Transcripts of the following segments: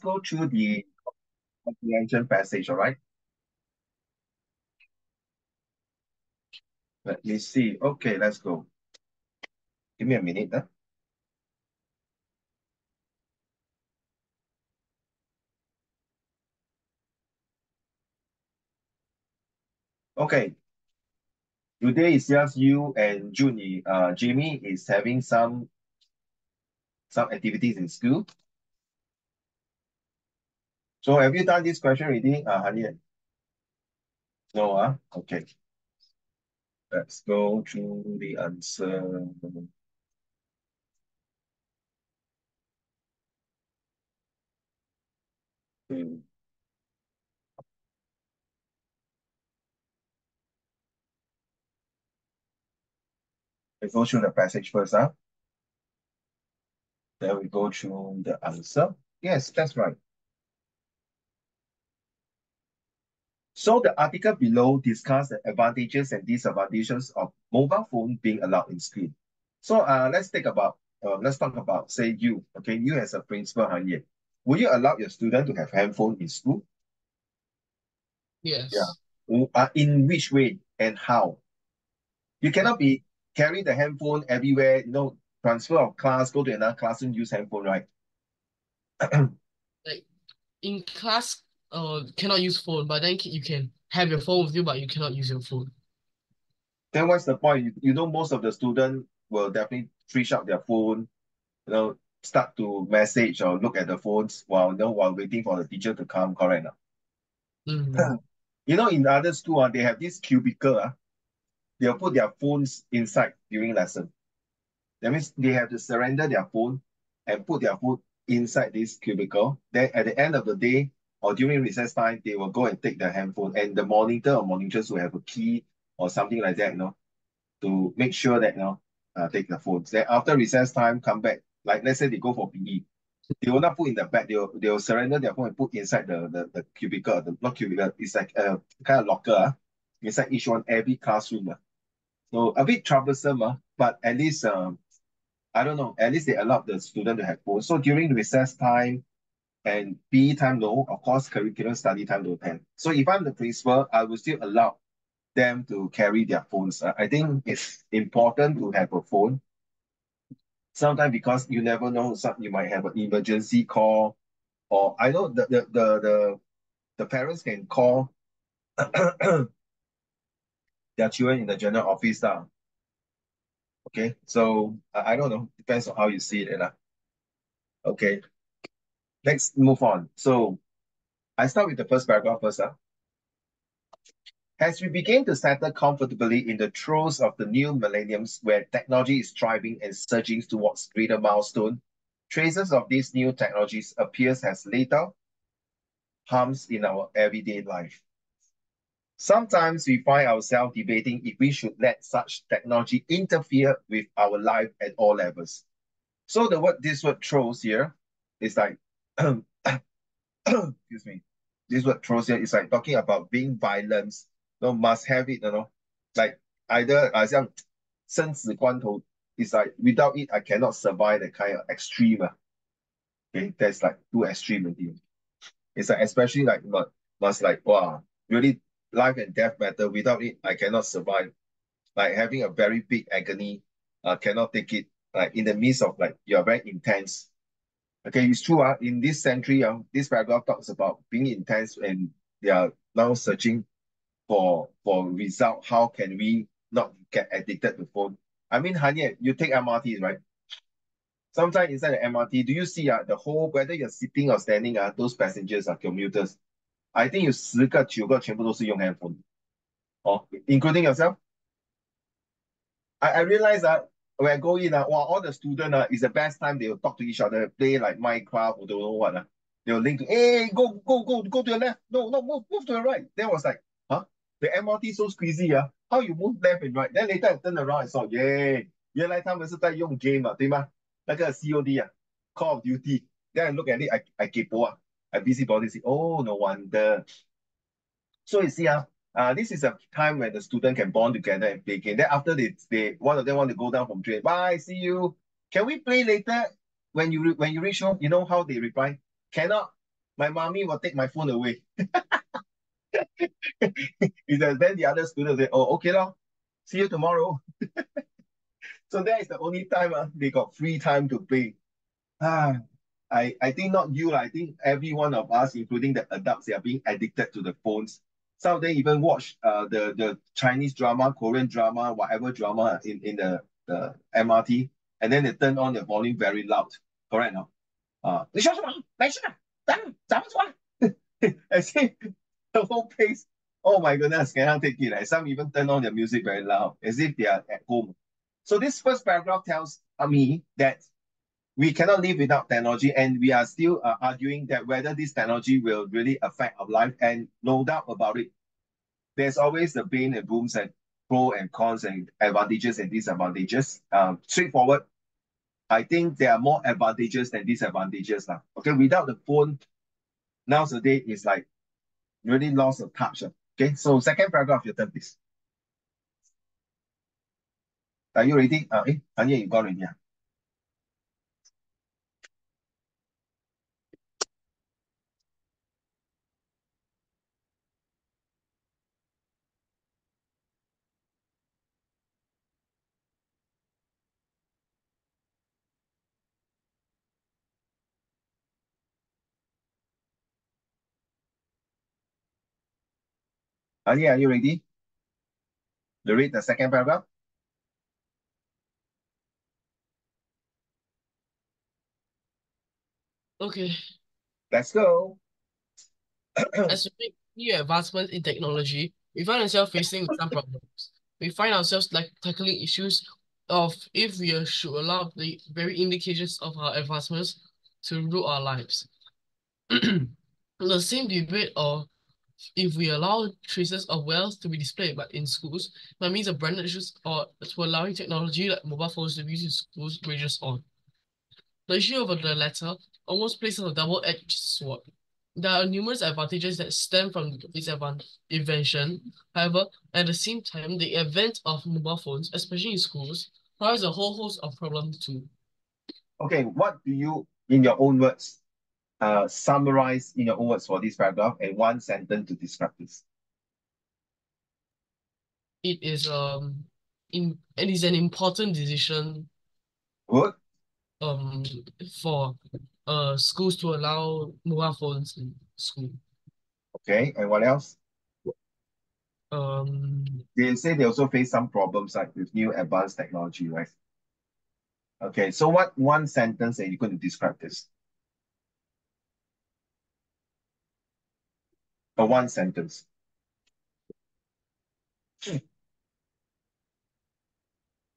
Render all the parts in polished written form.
go through the comprehension passage, all right? Let me see. Okay, let's go. Give me a minute. Huh? Okay, today is just you and Junie. Jimmy is having some activities in school. So have you done this question already, Hanian? No, okay. Let's go through the answer. Hmm. Let's go through the passage first, huh? Then we go through the answer. Yes, that's right. So the article below discuss the advantages and disadvantages of mobile phone being allowed in school. So let's talk about say you, okay, you as a principal, Han Ye. Will you allow your student to have handphone in school? Yeah. Yes. In which way and how? You cannot be carry the handphone everywhere, transfer of class, go to another classroom, use handphone, right? Like in class, cannot use phone, but then you can have your phone with you, but you cannot use your phone. Then what's the point? You know, most of the student will definitely fish up their phone, start to message or look at the phones while waiting for the teacher to come, correct now? Mm. In other school, they have this cubicle, they'll put their phones inside during lesson. That means they have to surrender their phone and put their phone inside this cubicle. Then at the end of the day or during recess time, they will go and take their handphone, and the monitor or monitors will have a key or something like that, to make sure that take the phones. Then after recess time, come back. Like let's say they go for PE, they will not put in the bag. They will surrender their phone and put inside the cubicle. Not cubicle. It's like a kind of locker, inside each one every classroom. So a bit troublesome, but at least I don't know. At least they allowed the student to have phones. So during recess time and PE time, no. Of course, curriculum study time, no attend. So if I'm the principal, I will still allow them to carry their phones. I think it's important to have a phone. Sometimes because you never know, you might have an emergency call, or I know the parents can call their children in the general office now. Okay, so I don't know. Depends on how you see it. Okay, let's move on. So I start with the first paragraph first. As we begin to settle comfortably in the throes of the new millenniums where technology is thriving and surging towards greater milestone, traces of these new technologies appears as later harms in our everyday life. Sometimes we find ourselves debating if we should let such technology interfere with our life at all levels. So this word throws here is like, excuse me, this word throws here is like talking about being violent, must have it, like either 像生死关头, it's like without it I cannot survive, that kind of extreme. Okay, that's like too extreme indeed. It's like especially like must like wow, really life and death matter. Without it, I cannot survive. Like having a very big agony, cannot take it. Like in the midst of like you're very intense. Okay, it's true. In this century, this paragraph talks about being intense, and they are now searching for result. How can we not get addicted to phone? I mean, Hanya, you take MRT, right? Sometimes inside the MRT, do you see the whole whether you're sitting or standing, those passengers are commuters. I think 有10个9个全部都是用 handphone. Oh, including yourself. I realize that when I go in, wow, all the students, is the best time they will talk to each other, play like Minecraft or don't know what. They'll link to, hey, go to your left. No, no, move to the right. Then I was like, huh? The MRT so squeezy, how you move left and right? Then later I turn around and saw, yay, 原来他们是在用 game 对吗？那个 COD Call of Duty. Then I look at it, I kaypoh I busybody see, oh, no wonder. So you see, this is a time when the student can bond together and play game. Then after they one of them want to go down from train. Bye, see you. Can we play later? When you reach home, you know how they reply? Cannot. My mommy will take my phone away. Then the other students say, oh, okay, now, see you tomorrow. So that is the only time they got free time to play. Ah, I think not you, I think every one of us, including the adults, they are being addicted to the phones. Some of them even watch the Chinese drama, Korean drama, whatever drama in the MRT, and then they turn on the volume very loud. Correct now? 你说什么？没事，咱们走啊。As if the whole place, oh my goodness, cannot take it. Like some even turn on their music very loud, as if they are at home. So this first paragraph tells me that we cannot live without technology, and we are still arguing that whether this technology will really affect our life. And no doubt about it, there's always the bane and booms and pros and cons and advantages and disadvantages. Straightforward, I think there are more advantages than disadvantages now. Okay, without the phone, nowadays is like really lost of touch. Okay, so second paragraph, your turn, please. Are you ready? Anya, you got ready. Anya, are you ready to read the second paragraph? Okay. Let's go. As we make new advancements in technology, we find ourselves facing with some problems. We find ourselves like tackling issues of if we should allow the very indications of our advancements to rule our lives. The same debate of if we allow traces of wealth to be displayed but in schools, by means of branded issues or to allowing technology like mobile phones to be used in schools rages on. The issue of the latter almost places a double-edged sword. There are numerous advantages that stem from this invention. However, at the same time, the advent of mobile phones, especially in schools, causes a whole host of problems too. Okay, what do you, in your own words, summarize in your own words for this paragraph and one sentence to describe this? It is it is an important decision Good. um for schools to allow mobile phones in school. Okay, and what else? Um They say they also face some problems like with new advanced technology, right? Okay, so what one sentence are you going to describe this? One sentence.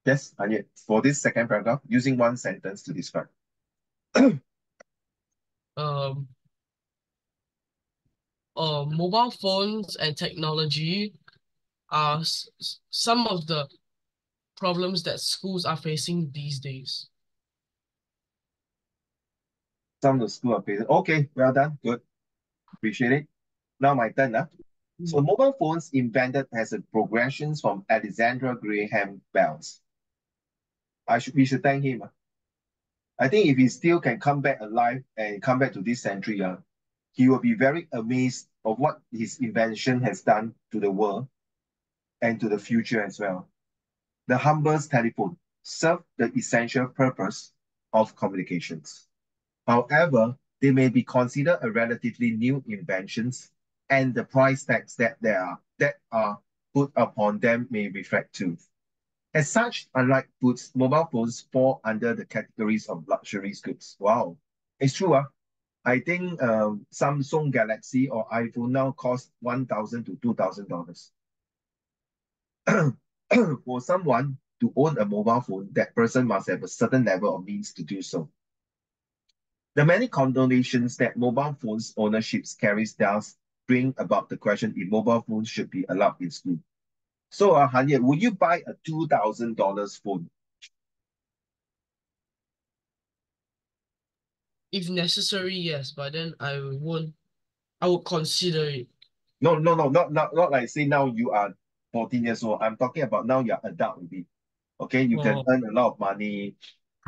Yes, Anya, for this second paragraph, using one sentence to describe. um Mobile phones and technology are some of the problems that schools are facing these days. Some of the school are facing. Okay, well done. Good. Appreciate it. Now my turn. So mobile phones invented as a progressions from Alexander Graham Bell's. We should thank him. I think if he still can come back alive and come back to this century, he will be very amazed of what his invention has done to the world and to the future as well. The humblest telephone served the essential purpose of communications. However, they may be considered a relatively new inventions, and the price tags that are put upon them may reflect too. As such, unlike goods, mobile phones fall under the categories of luxury goods. Wow, it's true. I think Samsung Galaxy or iPhone now cost $1,000 to $2,000. For someone to own a mobile phone, that person must have a certain level of means to do so. The many connotations that mobile phones ownerships carries does bring about the question if mobile phones should be allowed in school. So, Hanya, would you buy a $2,000 phone? If necessary, yes, but then I would consider it. No, no, no, not like say now you are 14 years old. I'm talking about now you're adult maybe. Okay, you can Well, earn a lot of money.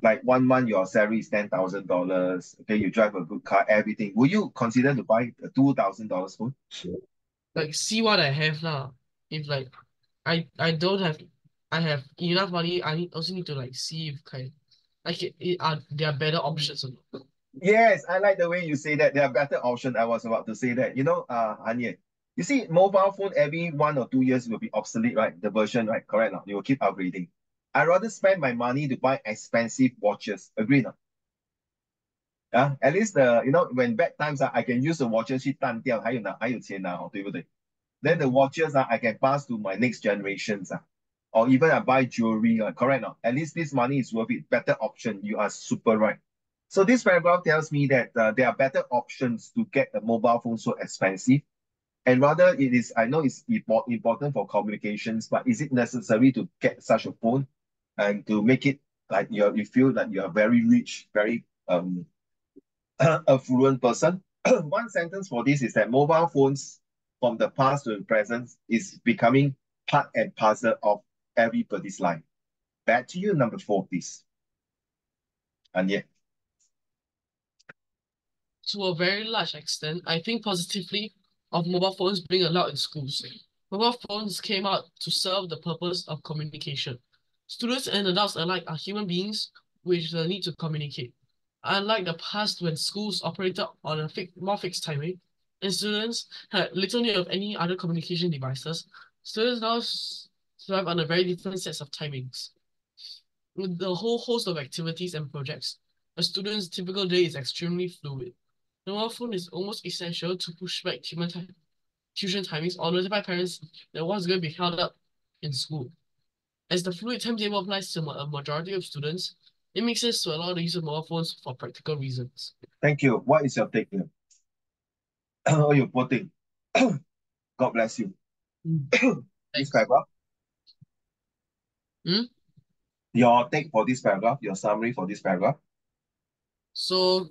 like 1 month your salary is $10,000. Okay, you drive a good car, everything. Will you consider to buy a $2,000 phone? Like see what I have now. If like I don't have I have enough money, also need to like see if there are better options or not. Yes, I like the way you say that. There are better options. I was about to say that. Anya, you see, mobile phone every 1 or 2 years will be obsolete, right? The version, right? Correct now. You will keep upgrading. I rather spend my money to buy expensive watches. Agree now? Yeah, at least when bad times I can use the watches 去淡掉，还有钱拿，对不对？ Then the Mm. watches I can pass to my next generations or even I buy jewelry correct now. At least this money is worth it. Better option. You are super right. So this paragraph tells me that there are better options to get a mobile phone so expensive, and rather it is. I know it's important for communications, but is it necessary to get such a phone and to make it like you feel that you are very rich, very affluent person? One sentence for this is that mobile phones from the past to the present is becoming part and parcel of everybody's life. Back to you, number 4, please. And yeah, To a very large extent, I think positively of mobile phones being allowed in schools. Mobile phones came out to serve the purpose of communication. Students and adults alike are human beings with the need to communicate. Unlike the past when schools operated on a more fixed timing, and students had little need of any other communication devices, students now thrive on a very different sets of timings. With the whole host of activities and projects, a student's typical day is extremely fluid. The mobile phone is almost essential to push back tuition timings or notify parents that what's going to be held up in school. As the fluid timetable applies to a majority of students, it makes sense to allow the use of mobile phones for practical reasons. thank you. What is your take here? Oh, you poor thing. God bless you. Mm. This Thanks. paragraph, Hmm? your take for this paragraph, your summary for this paragraph. So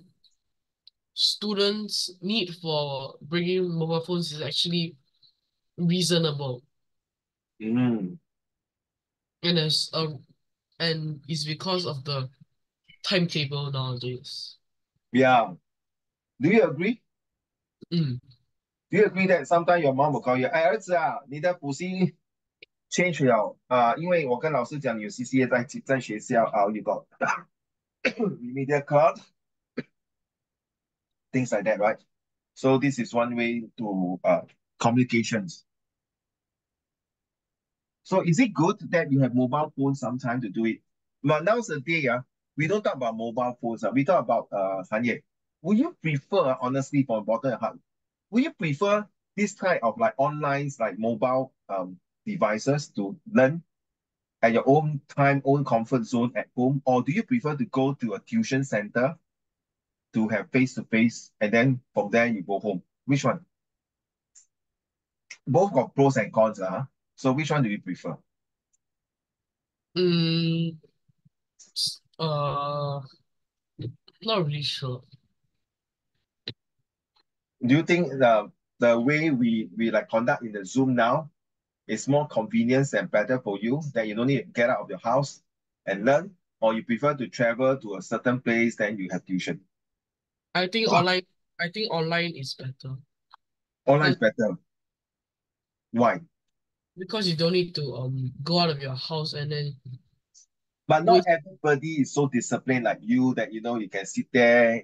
students' need for bringing mobile phones is actually reasonable, Mm, and as a and is because of the timetable nowadays. yeah. Do you agree? Mm. Do you agree that sometimes your mom will call you, 哎，儿子啊，你的补习 change 了因为我跟老师讲有 CCA 在学校you got remedial class, things like that, right? So this is one way to communications. So is it good that you have mobile phones sometime to do it? But nowadays, we don't talk about mobile phones. We talk about Hanye. Would you prefer, honestly, for bottom and heart, would you prefer this kind of like online, like mobile devices to learn at your own time, own comfort zone at home, or do you prefer to go to a tuition center to have face to face, and then from there you go home? Which one? Both got pros and cons, so which one do you prefer? Mm, uh, not really sure. Do you think the way we like conduct in the Zoom now is more convenience and better for you that you don't need to get out of your house and learn, or you prefer to travel to a certain place then you have tuition? I think online. I think online is better Online because is better. Why? you don't need to go out of your house and then But not wait. everybody is so disciplined like you that you can sit there.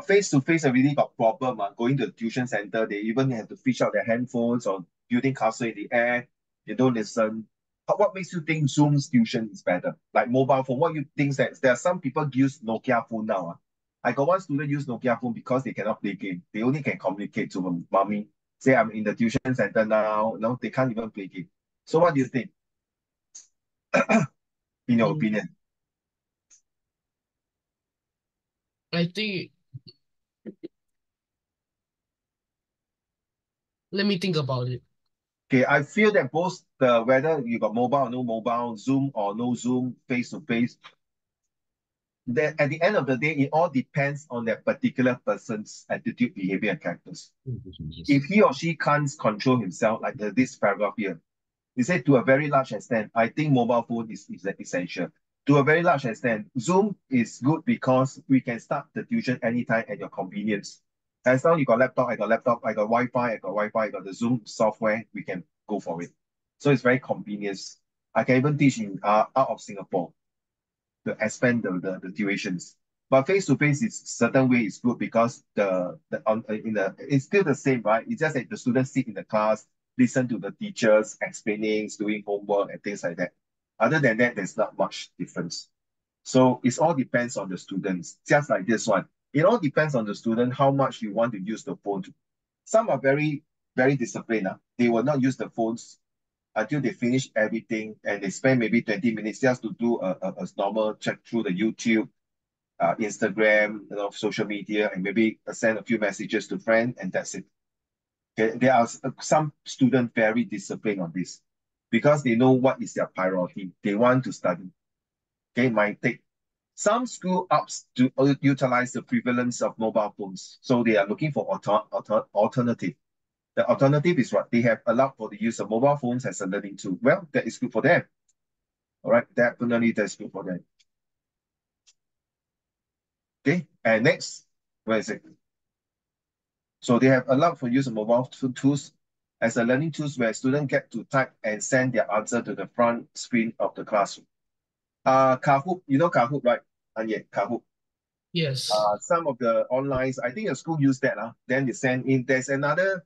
Face to face already got problem. Going to the tuition center, they even have to fish out their handphones or building castle in the air. They don't listen. What makes you think Zoom's tuition is better? Like mobile phone, what you think that there are some people use Nokia phone now? I got one student use Nokia phone because they cannot play game. They only can communicate to mommy. Say I'm in the tuition center now. No, they can't even play game. So what do you think, in your Mm, opinion? I think. Let me think about it. Okay, I feel that both the whether you got mobile or no mobile, Zoom or no Zoom, face to face, that at the end of the day, it all depends on that particular person's attitude, behavior, and characters. If he or she can't control himself, like this paragraph here, he said to a very large extent, I think mobile phone is essential. To a very large extent, Zoom is good because we can start the tuition anytime at your convenience. As long you got laptop, I got laptop, I got Wi-Fi, I got the Zoom software, we can go for it. So it's very convenient. I can even teach in out of Singapore to expand the durations. But face to face is certain way is good because the on in the it's still the same, right? It's just that the students sit in the class, listen to the teachers explaining, doing homework and things like that. Other than that, there's not much difference. So it all depends on the students, just like this one. It all depends on the student how much you want to use the phone. Some are very disciplined. They will not use the phones until they finish everything and they spend maybe 20 minutes just to do a normal check through the YouTube, Instagram, social media, and maybe send a few messages to friends, and that's it. Okay? There are some students very disciplined on this because they know what is their priority. They want to study. Okay, might take some school opts to utilize the prevalence of mobile phones. So they are looking for alternative. The alternative is what they have allowed for the use of mobile phones as a learning tool. Well, that is good for them. All right, definitely that's good for them. Okay, and next, where is it? So they have allowed for use of mobile tools as a learning tools where students get to type and send their answer to the front screen of the classroom. Kahoot, you know Kahoot, right? And yeah, Kahoot. Yes. Some of the online, I think the school use that. Then they send in. There's another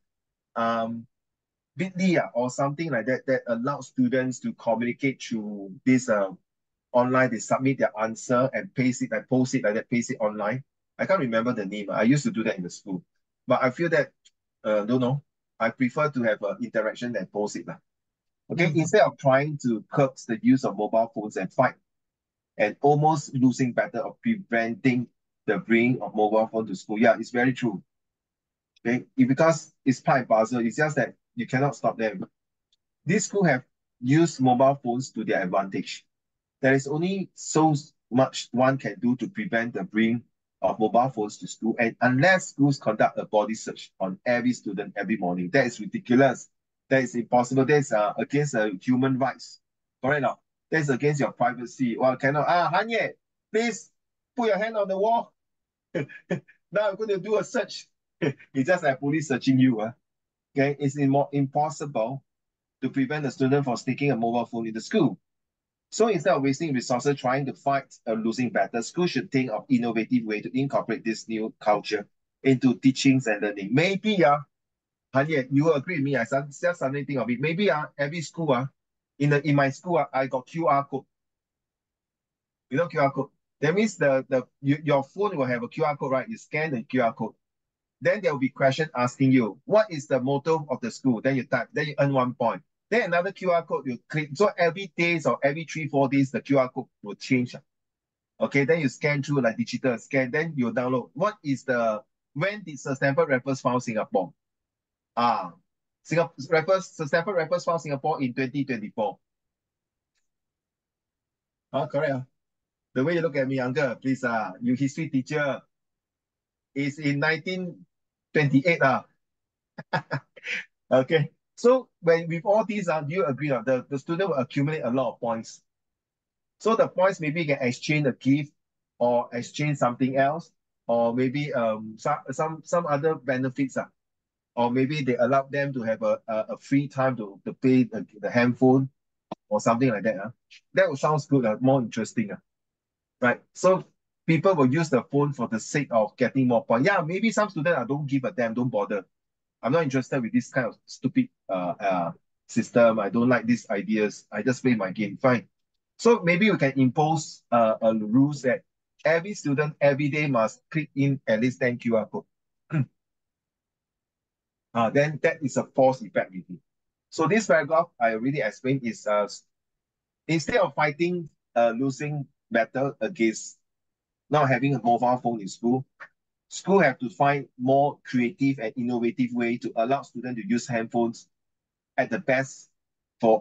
Bitly or something like that that allows students to communicate through this online. They submit their answer and paste it, like post it like that, paste it online. I can't remember the name. I used to do that in the school, but I feel that don't know. I prefer to have an interaction than post it. Okay, Mm. instead of trying to curb the use of mobile phones and fight and almost losing battle of preventing the bringing of mobile phone to school. Yeah, it's very true. Okay, because it's part and parcel. It's just that you cannot stop them. These school have used mobile phones to their advantage. There is only so much one can do to prevent the bring of mobile phones to school, and unless schools conduct a body search on every student every morning, that is ridiculous. That is impossible. That is against human rights. Correct now. That is against your privacy. Well, cannot. Hanye, please put your hand on the wall. Now I'm going to do a search. It's just like police searching you. Okay, it's impossible to prevent the student from sticking a mobile phone in the school. So instead of wasting resources trying to fight a losing battle, schools should think of innovative way to incorporate this new culture into teachings and learning. Maybe, Hanye, you agree with me? I just suddenly think of it. Maybe every school, in my school, I got QR code. You know QR code. That means your phone will have a QR code, right? You scan the QR code. Then there will be question asking you, what is the motto of the school? Then you type, then you earn 1 point. Then another QR code you click. So every days or every 3, 4 days, the QR code will change. Okay, then you scan through like digital scan, then you download. When did Sir Stamford Raffles found Singapore? Ah, Sir Stamford Raffles found Singapore in 2024. Correct. The way you look at me, uncle, please, you history teacher is in 1928. Okay. So when with all these, do you agree? The student will accumulate a lot of points. So the points maybe can exchange a gift or exchange something else, or maybe some other benefits. Or maybe they allow them to have a free time to pay the handphone or something like that. That would sounds good, more interesting. Right. So people will use the phone for the sake of getting more points. Yeah, maybe some students don't give a damn, don't bother. I'm not interested with this kind of stupid system. I don't like these ideas. I just play my game. Fine. So maybe we can impose a rules that every student every day must click in at least 10 QR code. Then that is a false effect. So this paragraph I already explained is instead of fighting losing battle against not having a mobile phone in school, school have to find more creative and innovative way to allow students to use handphones at the best for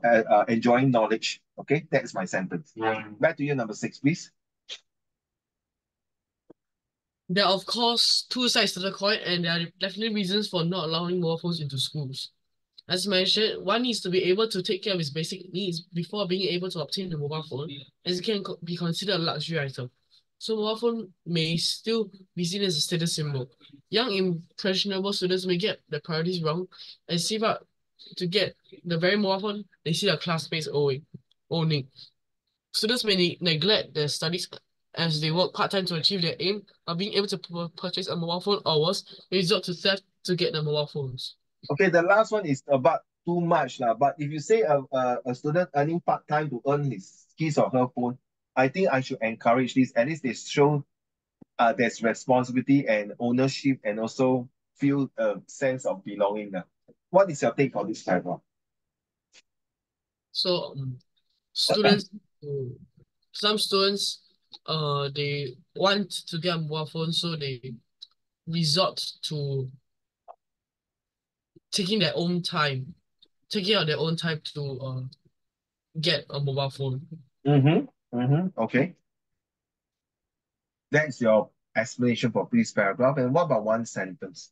enjoying knowledge. Okay, that's my sentence. Back to you, number 6, please. There are, of course, two sides to the coin, and there are definitely reasons for not allowing more phones into schools. As mentioned, one needs to be able to take care of his basic needs before being able to obtain the mobile phone, as it can be considered a luxury item. So mobile phone may still be seen as a status symbol. Young impressionable students may get the priorities wrong and save up to get the very mobile phone they see their classmates owning. Students may neglect their studies as they work part-time to achieve their aim of being able to purchase a mobile phone, or worse, resort to theft to get the mobile phones. Okay, the last one is about too much lah. But if you say a student earning part-time to earn his or her phone, I think I should encourage this. At least they show there's responsibility and ownership and also feel a sense of belonging. What is your take on this paragraph? So students, some students, they want to get a mobile phone, so they resort to taking their own time, taking out their own time to get a mobile phone. Okay. That's your explanation for this paragraph. And what about one sentence?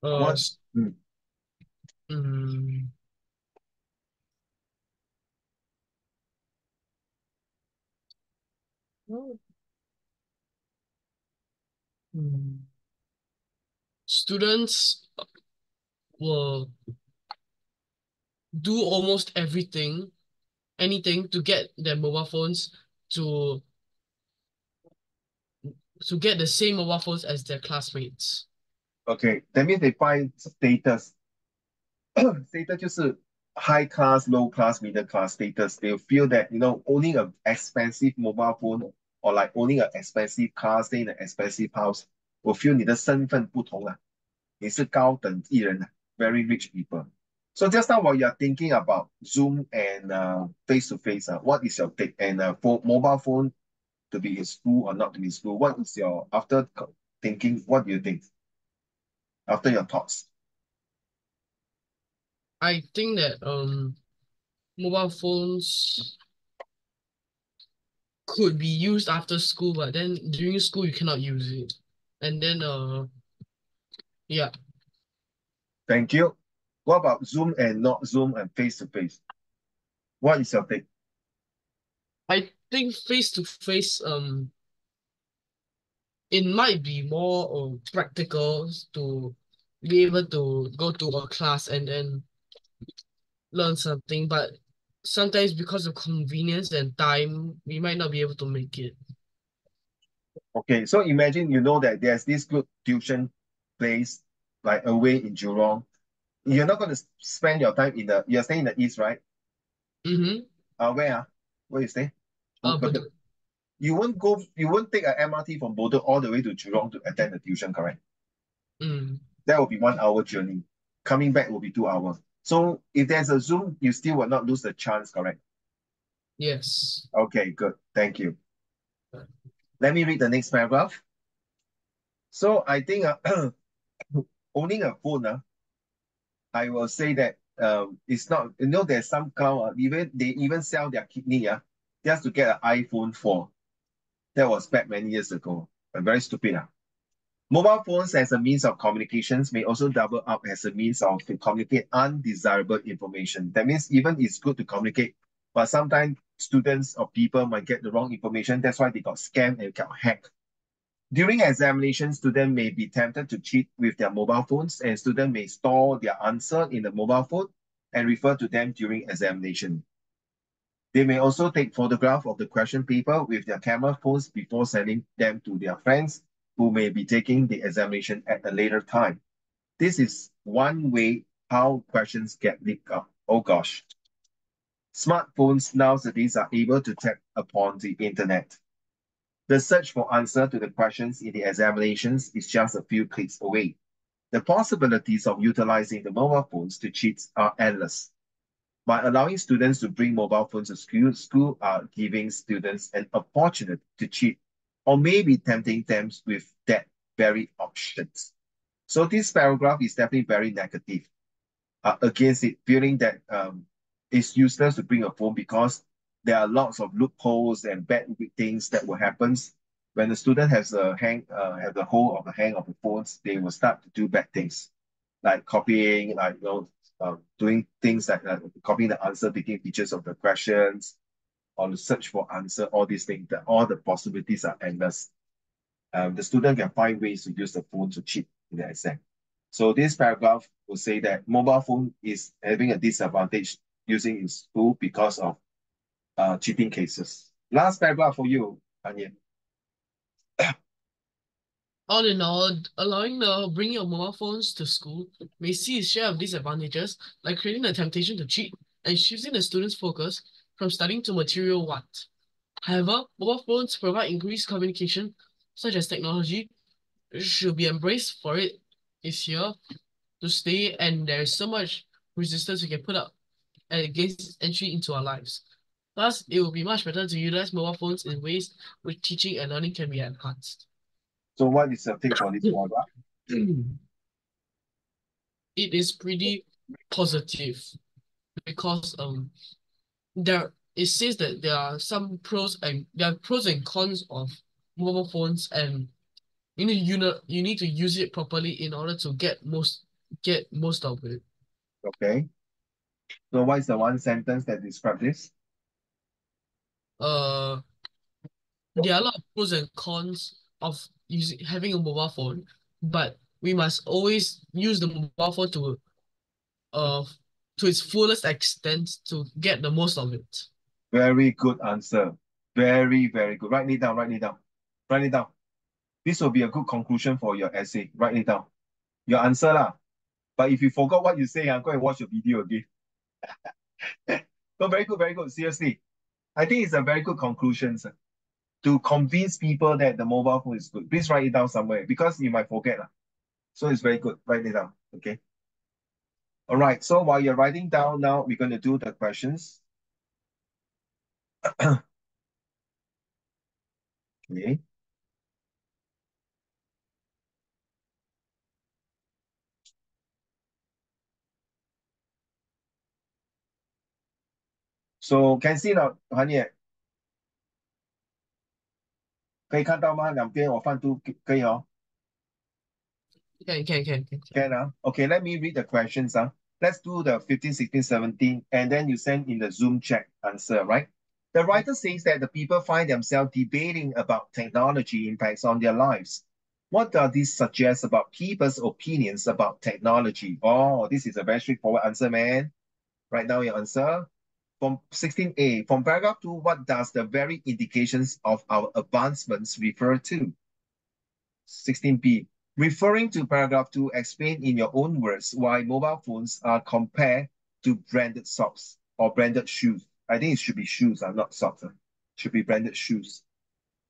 Uh, What? s- mm, mm, students will do almost anything to get their mobile phones to to get the same mobile phones as their classmates. Okay, that means they find status. Status 就是 high class, low class, middle class status. They feel that owning an expensive mobile phone or like owning an expensive car, staying in an expensive house, will feel 你的身份不同啊，你是高等艺人啊 very rich people. So just now while you're thinking about Zoom and face to face, what is your take? And for mobile phone to be in school or not to be in school, what is your thinking? What do you think after your thoughts? I think that mobile phones could be used after school, but then during school you cannot use it. And then yeah, Thank you. What about Zoom and not Zoom and face to face? What is your take? I think face to face it might be more practical to be able to go to a class and then learn something, but sometimes because of convenience and time, we might not be able to make it. Okay, so imagine you know that there's this good tuition place like away in Jurong. You're not going to spend your time you're staying in the east, right? Mm-hmm. Where? Where you stay? But Bedok. You won't take an MRT from Bedok all the way to Jurong to attend the tuition, correct? mm, That will be 1 hour journey. Coming back will be 2 hours. So if there's a Zoom, you still will not lose the chance, correct? yes. Okay, good. Thank you. Let me read the next paragraph. So I think owning a phone, I will say that it's not, there's some clown, they even sell their kidney just to get an iPhone 4. That was back many years ago. Very stupid. Mobile phones as a means of communications may also double up as a means of to communicate undesirable information. That means even it's good to communicate, but sometimes students or people might get the wrong information. That's why they got scammed and got hacked. During examination, students may be tempted to cheat with their mobile phones, and students may store their answer in the mobile phone and refer to them during examination. They may also take photographs of the question paper with their camera phones before sending them to their friends who may be taking the examination at a later time. This is one way how questions get leaked up. Oh gosh. Smartphones nowadays are able to tap upon the internet. The search for answer to the questions in the examinations is just a few clicks away. The possibilities of utilizing the mobile phones to cheat are endless. By allowing students to bring mobile phones to school are giving students an opportunity to cheat or maybe tempting them with that very options. So this paragraph is definitely very negative against it, feeling that it's useless to bring a phone because there are lots of loopholes and bad things that will happen When the student has a have the hold of the hand of the phones, they will start to do bad things, like copying, like doing things like copying the answer, taking pictures of the questions, or the search for answer. All these things, that all the possibilities are endless. The student can find ways to use the phone to cheat in the exam. So this paragraph will say that mobile phone is having a disadvantage using in school because of cheating cases. Last paragraph for you, Anya. All in all, allowing the bringing of mobile phones to school may see its share of disadvantages, like creating the temptation to cheat and shifting the students' focus from studying to material want. However, mobile phones provide increased communication, such as technology, should be embraced for it is here to stay, and there's so much resistance we can put up against entry into our lives. Thus, it will be much better to utilize mobile phones in ways which teaching and learning can be enhanced. So what is your take for this paragraph? It is pretty positive because there it says that there are pros and cons of mobile phones, and you need to use it properly in order to get most of it. Okay. So what is the one sentence that describes this? Uh, there are a lot of pros and cons of using having a mobile phone, but we must always use the mobile phone uh to its fullest extent to get the most of it. Very good answer. Very, very good. Write it down, write it down. Write it down. This will be a good conclusion for your essay. Write it down. Your answer lah. But if you forgot what you say, go and watch your video again. No, very good, very good. Seriously. I think it's a very good conclusion, sir, to convince people that the mobile phone is good. Please write it down somewhere because you might forget. So it's very good. Write it down. Okay. All right. So while you're writing down now, we're going to do the questions. Okay. So can see now, 韩也可以看到吗？两边我放都可以哦。Can. Can Okay, let me read the questions. Let's do the 15, 16, 17, and then you send in the Zoom chat answer, right? The writer says that the people find themselves debating about technology impacts on their lives. What does this suggest about people's opinions about technology? Oh, this is a very straightforward answer, man. Write down your answer. From 16A, from paragraph 2, what does the very indications of our advancements refer to? 16B, referring to paragraph 2, explain in your own words why mobile phones are compared to branded socks or branded shoes. I think it should be shoes, not socks. Should be branded shoes.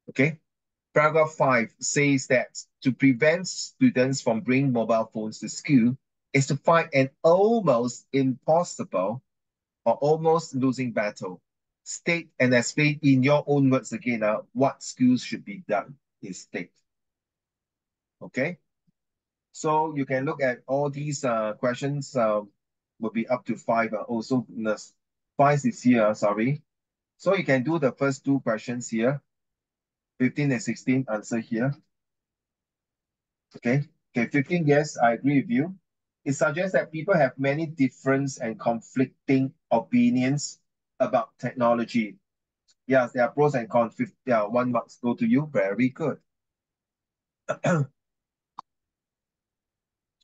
Okay. Paragraph 5 says that to prevent students from bringing mobile phones to school is to fight an almost impossible or almost losing battle. State and explain in your own words again what schools should be done in state. Okay. So you can look at all these questions will be up to 5. Also, goodness, 5 is here, sorry. So you can do the first 2 questions here. 15 and 16 answer here. Okay. Okay, 15, yes, I agree with you. It suggests that people have many different and conflicting opinions about technology. Yes, there are pros and cons. Yeah, 1 marks go to you. Very good.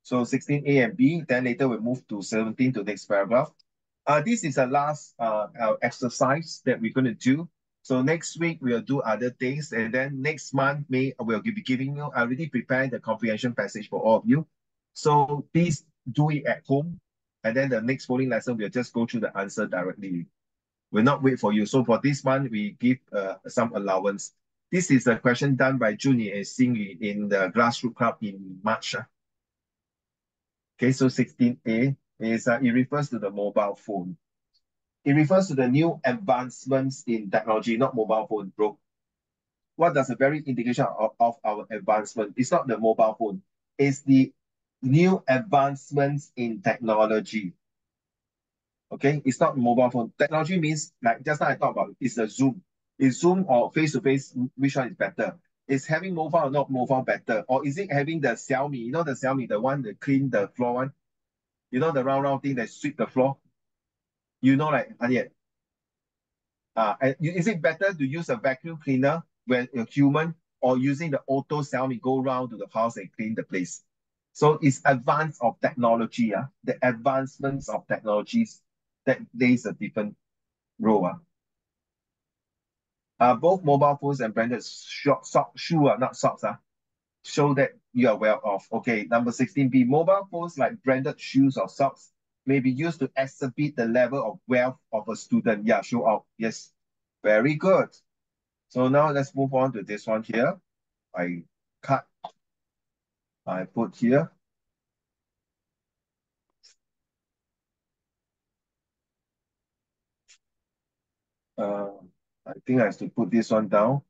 So 16A and B, then later we move to 17 to next paragraph. This is the last exercise that we're going to do. So next week we'll do other things, and then next month we'll be giving you. I already prepared the comprehension passage for all of you. So please do it at home, and then the next following lesson we'll just go through the answer directly. We'll not wait for you. So for this month we give some allowance. This is a question done by Junie and Xingyi in the grassroots club in March. Okay, so 16A is it refers to the mobile phone. It refers to the new advancements in technology, not mobile phone, bro. What does a very indication of our advancement? It's not the mobile phone. It's the new advancements in technology. Okay, it's not mobile phone. Technology means like just now I talked about it's a Zoom. Is Zoom or face to face? Which one is better? Is having mobile or not mobile better? Or is it having the Xiaomi, you know the Xiaomi, the one that clean the floor one? You know the round round thing that sweep the floor? You know, like, and yet, is it better to use a vacuum cleaner when a human or using the auto Xiaomi go round to the house and clean the place? So it's advance of technology, the advancements of technologies that plays a different role. Both mobile phones and branded shoe, not socks, show that you are well off. Okay, number 16B, mobile phones like branded shoes or socks may be used to exhibit the level of wealth of a student. Yeah, show off. Yes, very good. So now let's move on to this one here. I cut, I put here. Uh, I think I have to put this one down.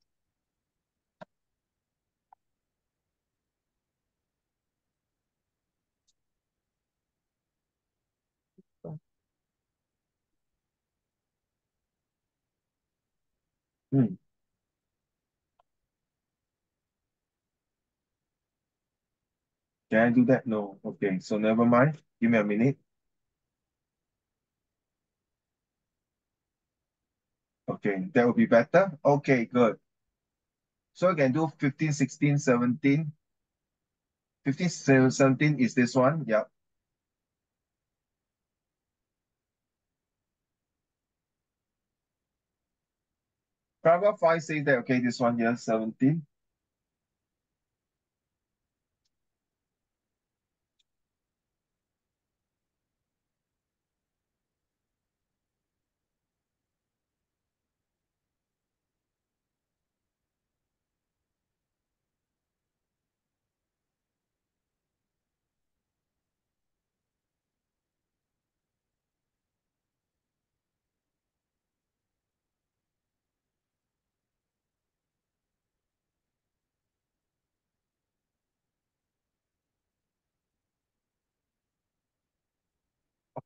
Hmm. Can I do that? No. Okay, so never mind. Give me a minute. Okay, that will be better. Okay, good. So I can do 15, 16, 17. 15, 17 is this one. Yeah. Paragraph 5 says that, okay, this one here, 17.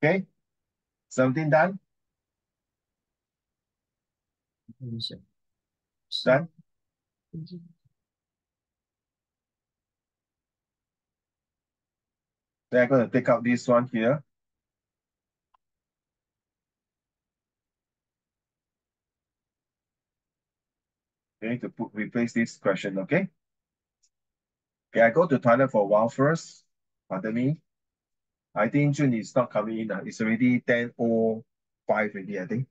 Okay, 17 done? So, Done? Then I'm going to take out this one here. Okay, to replace this question, okay? Okay, I go to toilet for a while first. Pardon me. I think June is not coming in. It's already 10:05 already, I think.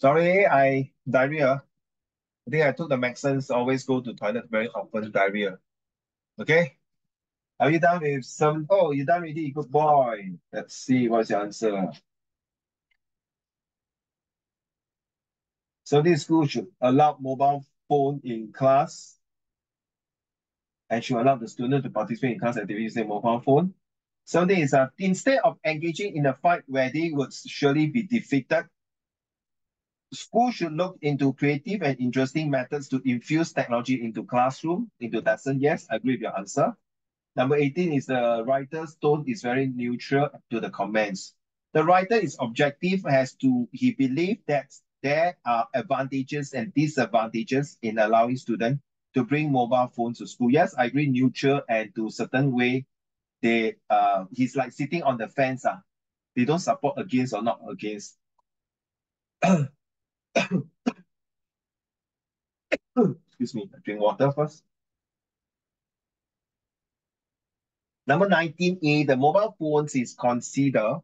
Sorry, I diarrhea. I think I took the medicines, always go to toilet very often, diarrhea. Okay? Are you done with some? Oh, you're done already. Good boy. Let's see what's your answer. So this school should allow mobile phone in class and should allow the student to participate in class activities using mobile phone. Something is instead of engaging in a fight where they would surely be defeated, school should look into creative and interesting methods to infuse technology into classroom, into lesson. Yes, I agree with your answer. Number 18 is the writer's tone is very neutral to the comments. The writer is objective as to he believes that there are advantages and disadvantages in allowing students to bring mobile phones to school. Yes, I agree, neutral and to certain way they he's like sitting on the fence. They don't support against or not against. Excuse me, drink water first. Number 19A, the mobile phones is considered.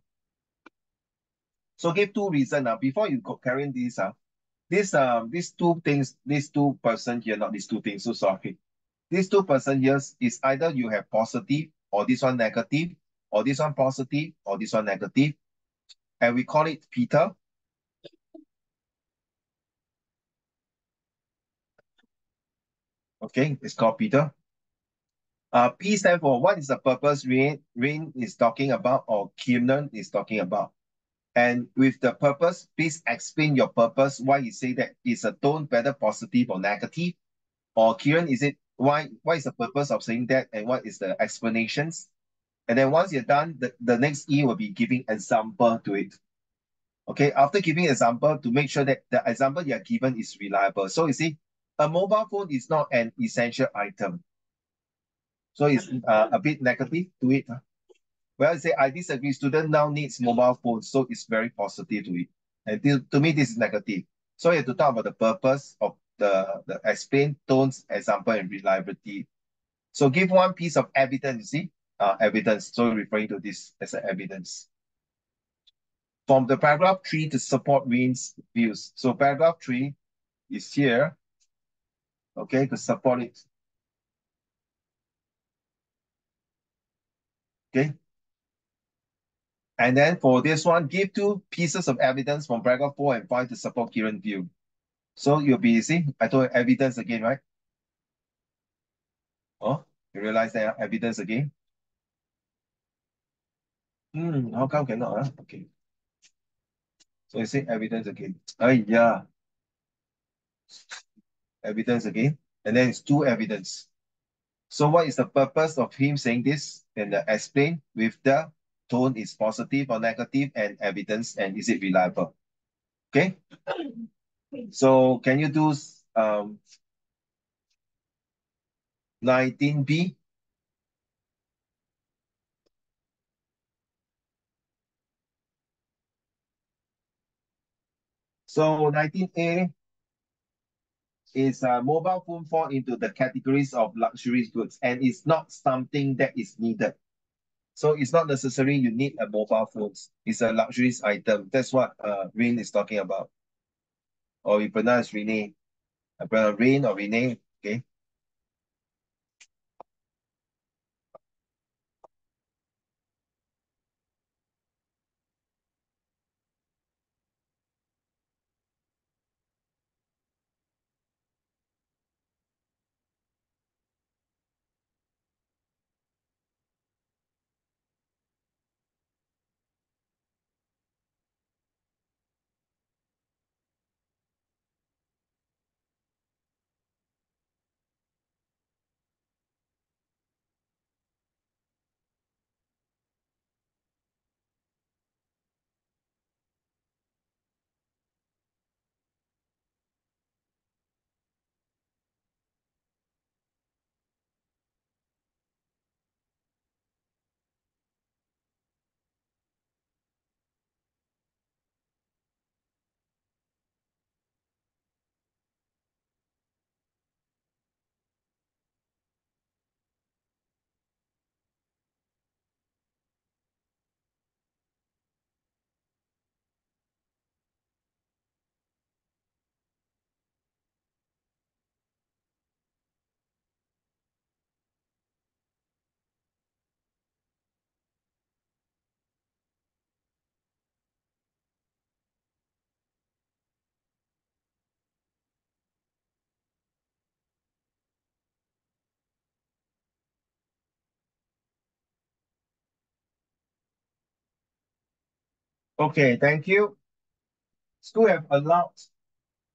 So give two reasons. Before you go carrying this, these two things, these two person here, not these two things, so sorry. These two person here is either you have positive or this one negative, or this one positive or this one negative. And we call it Peter. Okay, it's called Peter. P stand for what is the purpose Rain is talking about or Kiernan is talking about. And with the purpose, please explain your purpose, why you say that is a tone better positive or negative. Or Kieran, is it why is the purpose of saying that and what is the explanations? And then once you're done, the next E will be giving example to it. Okay, after giving example to make sure that the example you are given is reliable. So you see, a mobile phone is not an essential item. So it's a bit negative to it. Well, I say I disagree. Student now needs mobile phones, so it's very positive to it. And to me, this is negative. So you have to talk about the purpose of the explain, tones, example, and reliability. So give one piece of evidence, you see, evidence. So referring to this as an evidence. From the paragraph 3 to support Wayne's views. So paragraph 3 is here, okay, to support it. Okay. And then for this one, give two pieces of evidence from paragraph 4 and 5 to support Kieran's view. So you'll be, see, I told you evidence again, right? Oh, you realize that evidence again? How come cannot? Okay. So you say evidence again. Yeah, evidence again. And then it's two evidence. So what is the purpose of him saying this? And explain with the tone is positive or negative and evidence and is it reliable? Okay. So can you do 19B? So 19A is mobile phone fall into the categories of luxury goods and it's not something that is needed. So it's not necessary you need a mobile phone. It's a luxurious item. That's what Rain is talking about. Or we pronounce Renee. I pronounce Rain or Renee. Okay. Okay, thank you. School have allowed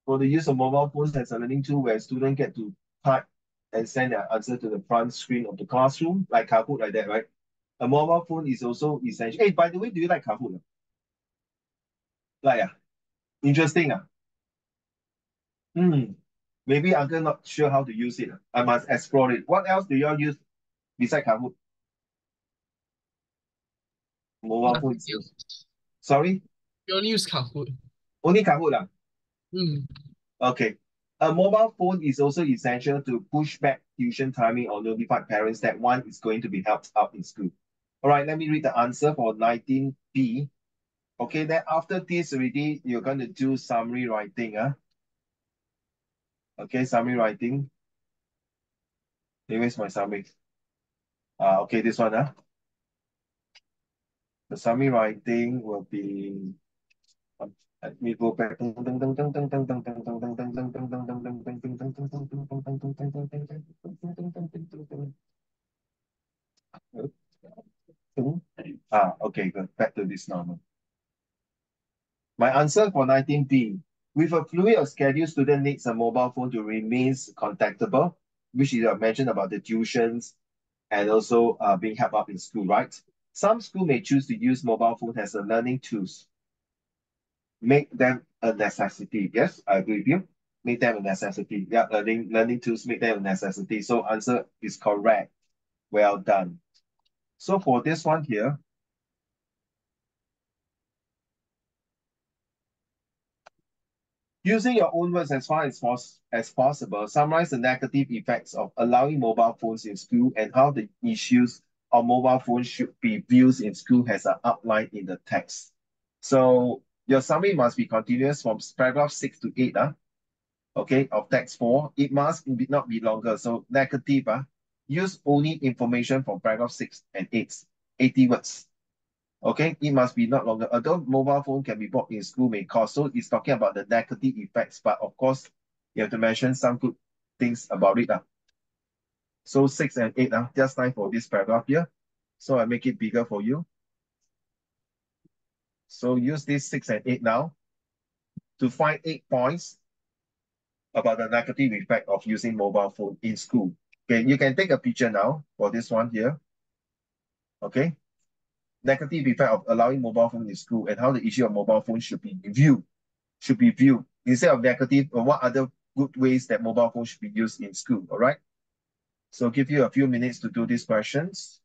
for the use of mobile phones as a learning tool where students get to type and send their answer to the front screen of the classroom, like Kahoot like that, right? A mobile phone is also essential. Hey, by the way, do you like Kahoot? Like, interesting. Hmm. Maybe Uncle not sure how to use it. I must explore it. What else do you all use beside Kahoot? Mobile Nothing phones. else. Sorry? We only use Kahoot. Only Kahoot. Mm. Okay. A mobile phone is also essential to push back tuition timing or notify parents that one is going to be helped out in school. All right, let me read the answer for 19B. Okay, then after this already, you're going to do summary writing. Okay, summary writing. Hey, where's my summary? Okay, this one. The summary writing will be, let me go back. Okay, good. Back to this normal. My answer for 19B. With a fluid or schedule, student needs a mobile phone to remain contactable, which is mentioned about the tuitions and also being helped up in school, right? Some school may choose to use mobile phone as a learning tools, make them a necessity. Yes, I agree with you. Make them a necessity. Yeah, learning tools make them a necessity. So answer is correct. Well done. So for this one here, using your own words as far as possible, summarize the negative effects of allowing mobile phones in school and how the issues of mobile phones should be viewed in school has an outline in the text. So your summary must be continuous from paragraph 6 to 8, okay, of text 4. It must not be longer. So negative, use only information from paragraph 6 and 8, 80 words. Okay, it must be not longer. Although mobile phone can be bought in school may cost. So it's talking about the negative effects, but of course, you have to mention some good things about it. So 6 and 8, just time for this paragraph here. So I make it bigger for you. So use this 6 and 8 now to find 8 points about the negative effect of using mobile phone in school. Okay, you can take a picture now for this one here. Okay, negative effect of allowing mobile phone in school and how the issue of mobile phone should be viewed instead of negative or what other good ways that mobile phone should be used in school. All right. So I'll give you a few minutes to do these questions.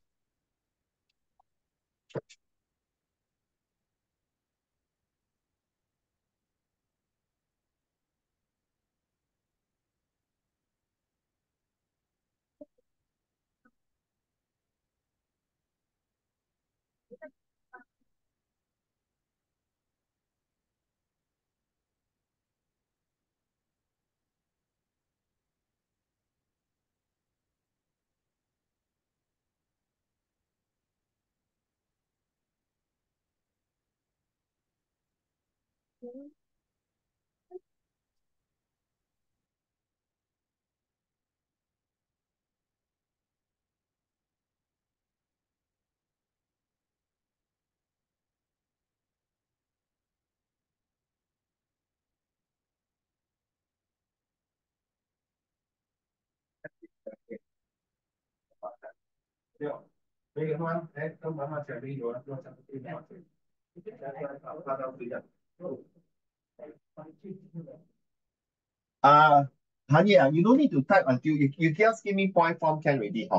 Uh, Honey, you don't need to type until you just give me point form can already.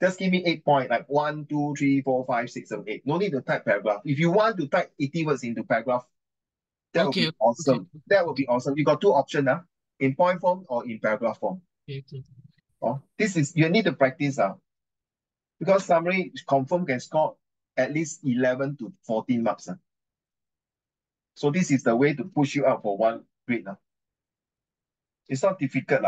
Just give me 8 point, like 1, 2, 3, 4, 5, 6, 7, 8. No need to type paragraph. If you want to type 80 words into paragraph, that would Okay, be okay, awesome. That would okay, be awesome. You got two options, in point form or in paragraph form. okay, okay. Oh, this is you need to practice, because summary confirm can score at least 11 to 14 marks. So this is the way to push you out for one grade. It's not difficult.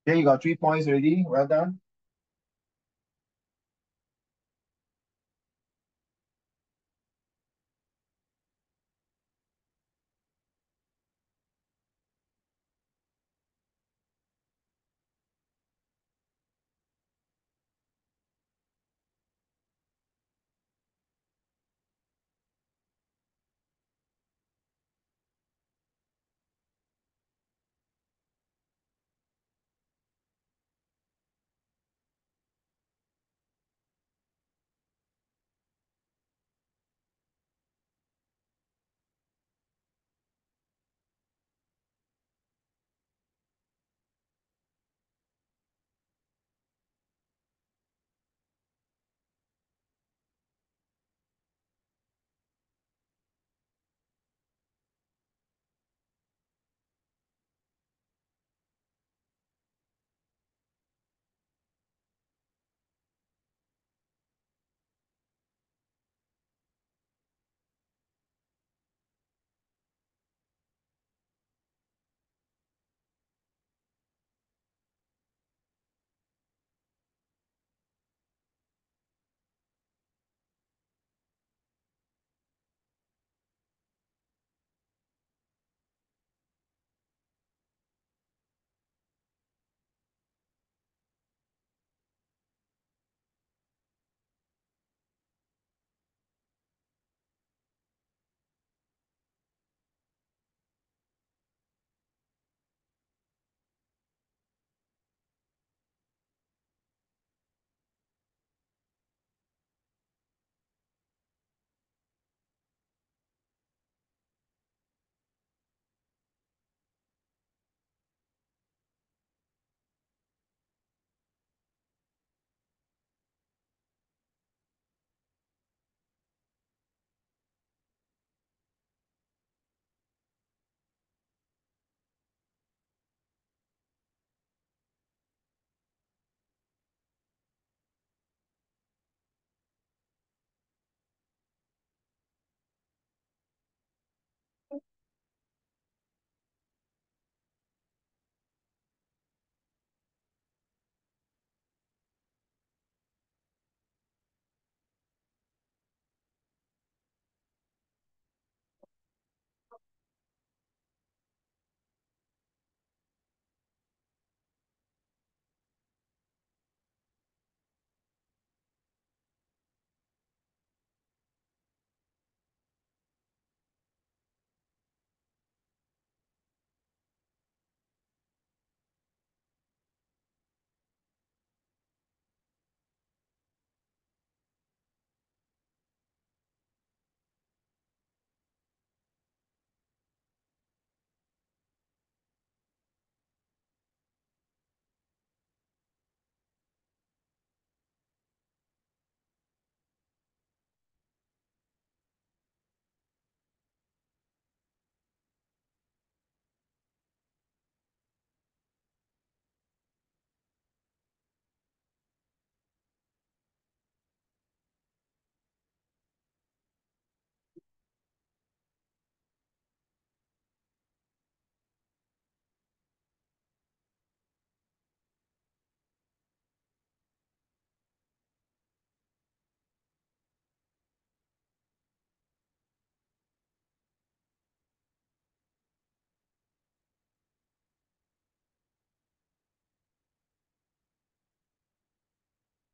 Okay, you got 3 points already. Well done.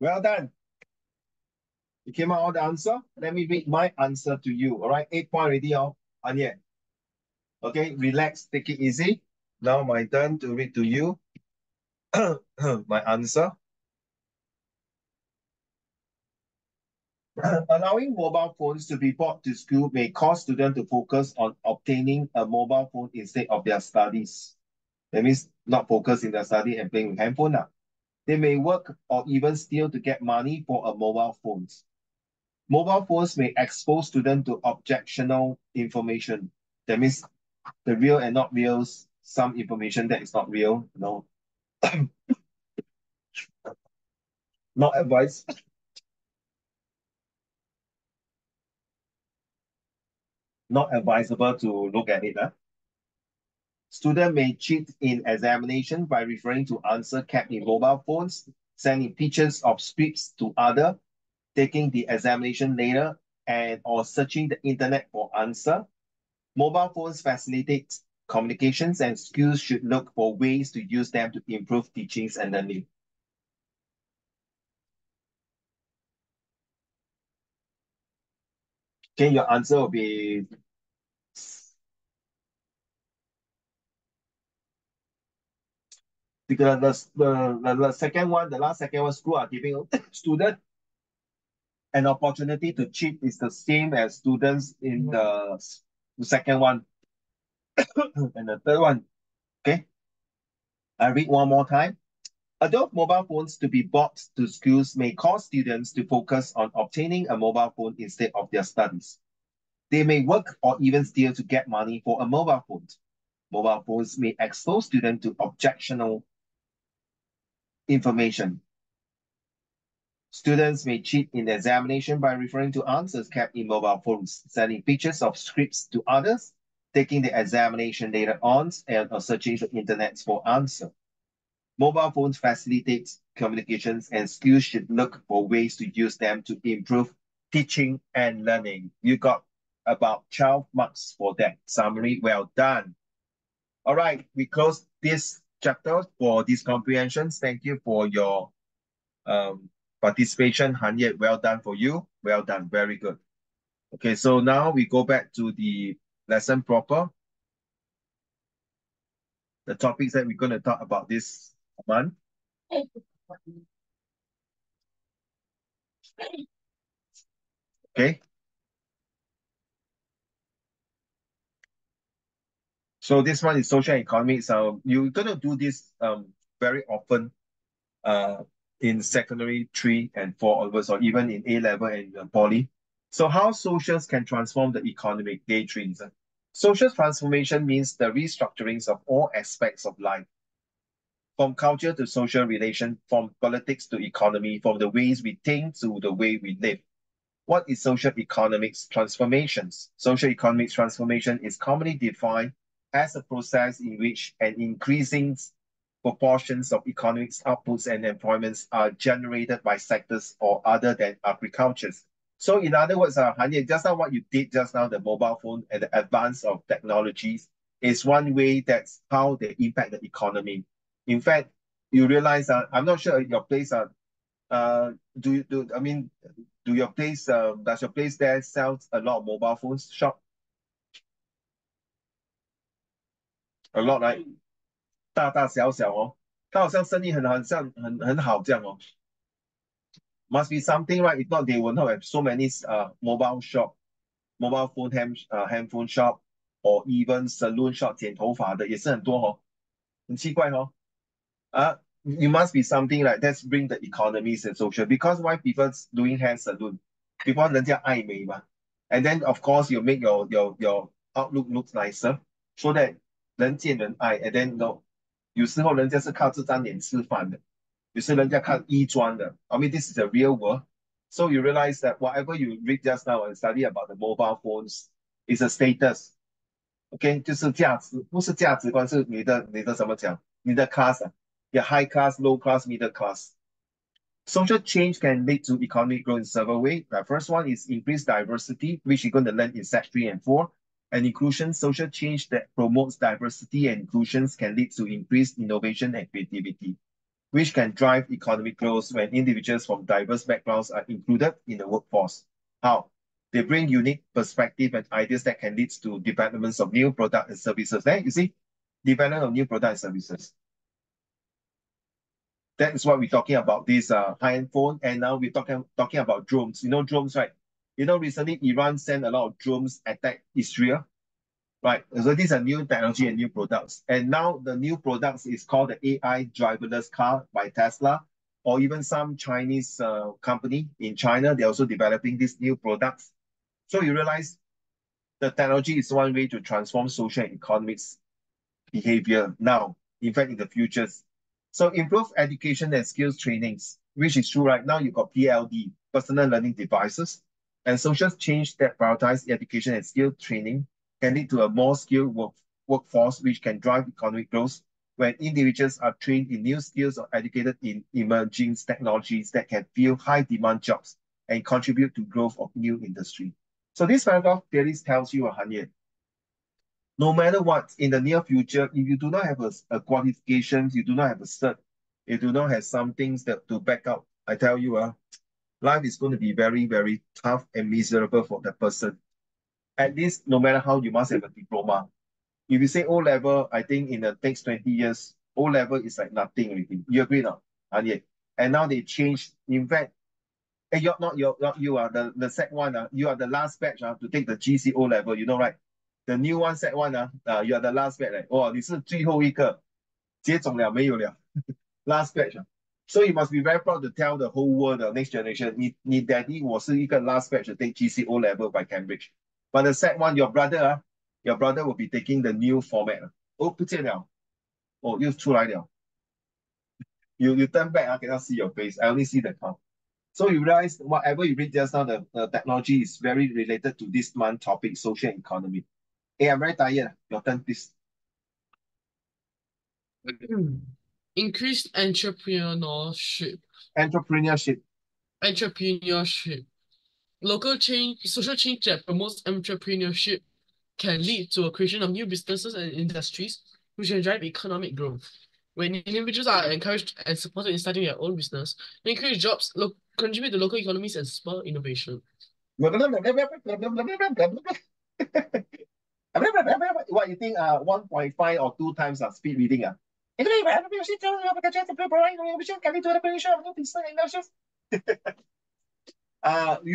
Well done. You came out all the answer. Let me read my answer to you. All right, 8 point already, oh, Anya. Okay, relax, take it easy. Now my turn to read to you my answer. Allowing mobile phones to be brought to school may cause students to focus on obtaining a mobile phone instead of their studies. That means not focus in their study and playing with handphone now. They may work or even steal to get money for a mobile phones. Mobile phones may expose students to objectionable information. That means the real and not real, some information that is not real. No, not advice. Not advisable to look at it. Huh? Students may cheat in examination by referring to answer kept in mobile phones, sending pictures of scripts to others, taking the examination later, and or searching the internet for answer. Mobile phones facilitate communications and schools should look for ways to use them to improve teachings and learning. Okay, your answer will be the second one, the last second one, school are giving student an opportunity to cheat is the same as students in the second one and the third one. Okay, I read one more time. Although mobile phones to be bought to schools may cause students to focus on obtaining a mobile phone instead of their studies. They may work or even steal to get money for a mobile phone. Mobile phones may expose students to objectionable information. Students may cheat in the examination by referring to answers kept in mobile phones, sending pictures of scripts to others, taking the examination later on, and searching the internet for answers. Mobile phones facilitate communications and schools should look for ways to use them to improve teaching and learning. You got about 12 marks for that summary. Well done. All right, we close this chapter for these comprehensions. Thank you for your participation. Han well done for you. Well done, very good. Okay, so now we go back to the lesson proper. The topics that we're going to talk about this month. Okay. So this one is social economics. So you're going to do this very often in secondary 3 and 4 onwards, or even in A level and poly. So how socials can transform the economic day 3. Social transformation means the restructurings of all aspects of life, from culture to social relation, from politics to economy, from the ways we think to the way we live. What is social economics transformations? Social economics transformation is commonly defined as a process in which an increasing proportions of economic outputs and employments are generated by sectors or other than agriculture. So in other words, Hanya, just now what you did just now, the mobile phone and the advance of technologies is one way that's how they impact the economy. In fact, you realize, I'm not sure your place, I mean, do your place, does your place there sell a lot of mobile phones shop? A lot, right? 大大小小哦，它好像生意很好这样哦。Must be something right. If not, they will not have so many mobile shop, mobile phone handphone shop, or even salon shop 剪头发的也是很多哦，很奇怪哦。You must be something like that's bring the economies and social because why people doing hair salon? Because 人家爱美嘛。And then of course you make your outlook looks nicer so that 人见人爱。And then no, 有时候人家是靠这张脸吃饭的，有时人家看衣装的。I mean this is the real world. So you realize that whatever you read just now and study about the mobile phones is a status. OK， 就是价值，不是价值观，是你的怎么讲？你的 class 啊，your high class, low class, middle class. Social change can lead to economic growth in several ways. The first one is increased diversity, which you're going to learn in Set 3 and 4. And inclusion, social change that promotes diversity and inclusions can lead to increased innovation and creativity, which can drive economic growth when individuals from diverse backgrounds are included in the workforce. How? They bring unique perspective and ideas that can lead to developments of new products and services. There, you see, development of new products and services. That is what we're talking about, this high-end phone. And now we're talking about drones. You know drones, right? You know, recently Iran sent a lot of drones attack Israel, right? So these are new technology and new products. And now the new products is called the AI driverless car by Tesla, or even some Chinese company in China. They're also developing these new products. So you realize the technology is one way to transform social and economic behavior now, in fact, in the futures. So improve education and skills trainings, which is true right now. You got PLD, personal learning devices, and social change that prioritize education and skill training can lead to a more skilled workforce, which can drive economic growth when individuals are trained in new skills or educated in emerging technologies that can fill high demand jobs and contribute to growth of new industry. So this paragraph clearly tells you, Han, no matter what, in the near future, if you do not have a qualifications, you do not have a cert, you do not have some things that to back up, I tell you, life is going to be very, very tough and miserable for the person. At least, no matter how, you must have a diploma. If you say O level, I think in the next 20 years, O level is like nothing really. You agree now? And now they changed. In fact, not you are the sec one, you are the last batch to take the GCO level, you know, right? The new one sec one, you are the last batch, right? Oh, 你是最后一个接种了没有了 last batch. So you must be very proud to tell the whole world, the next generation, 你 daddy 我是一个 last batch to take GCO level by Cambridge. But the sec one, your brother will be taking the new format. Oh, 不见了. Oh, 又出来了. You turn back, I cannot see your face. I only see the count. So you realize whatever you read just now, the technology is very related to this month topic, social economy. Hey, I'm very tired. Your turn, please. Increased entrepreneurship. Entrepreneurship. Entrepreneurship. Local change, social change that promotes entrepreneurship can lead to a creation of new businesses and industries, which can drive economic growth. When individuals are encouraged and supported in starting their own business, they create jobs, contribute to local economies, and spur innovation. What you think? 1.5 or 2 times speed reading? You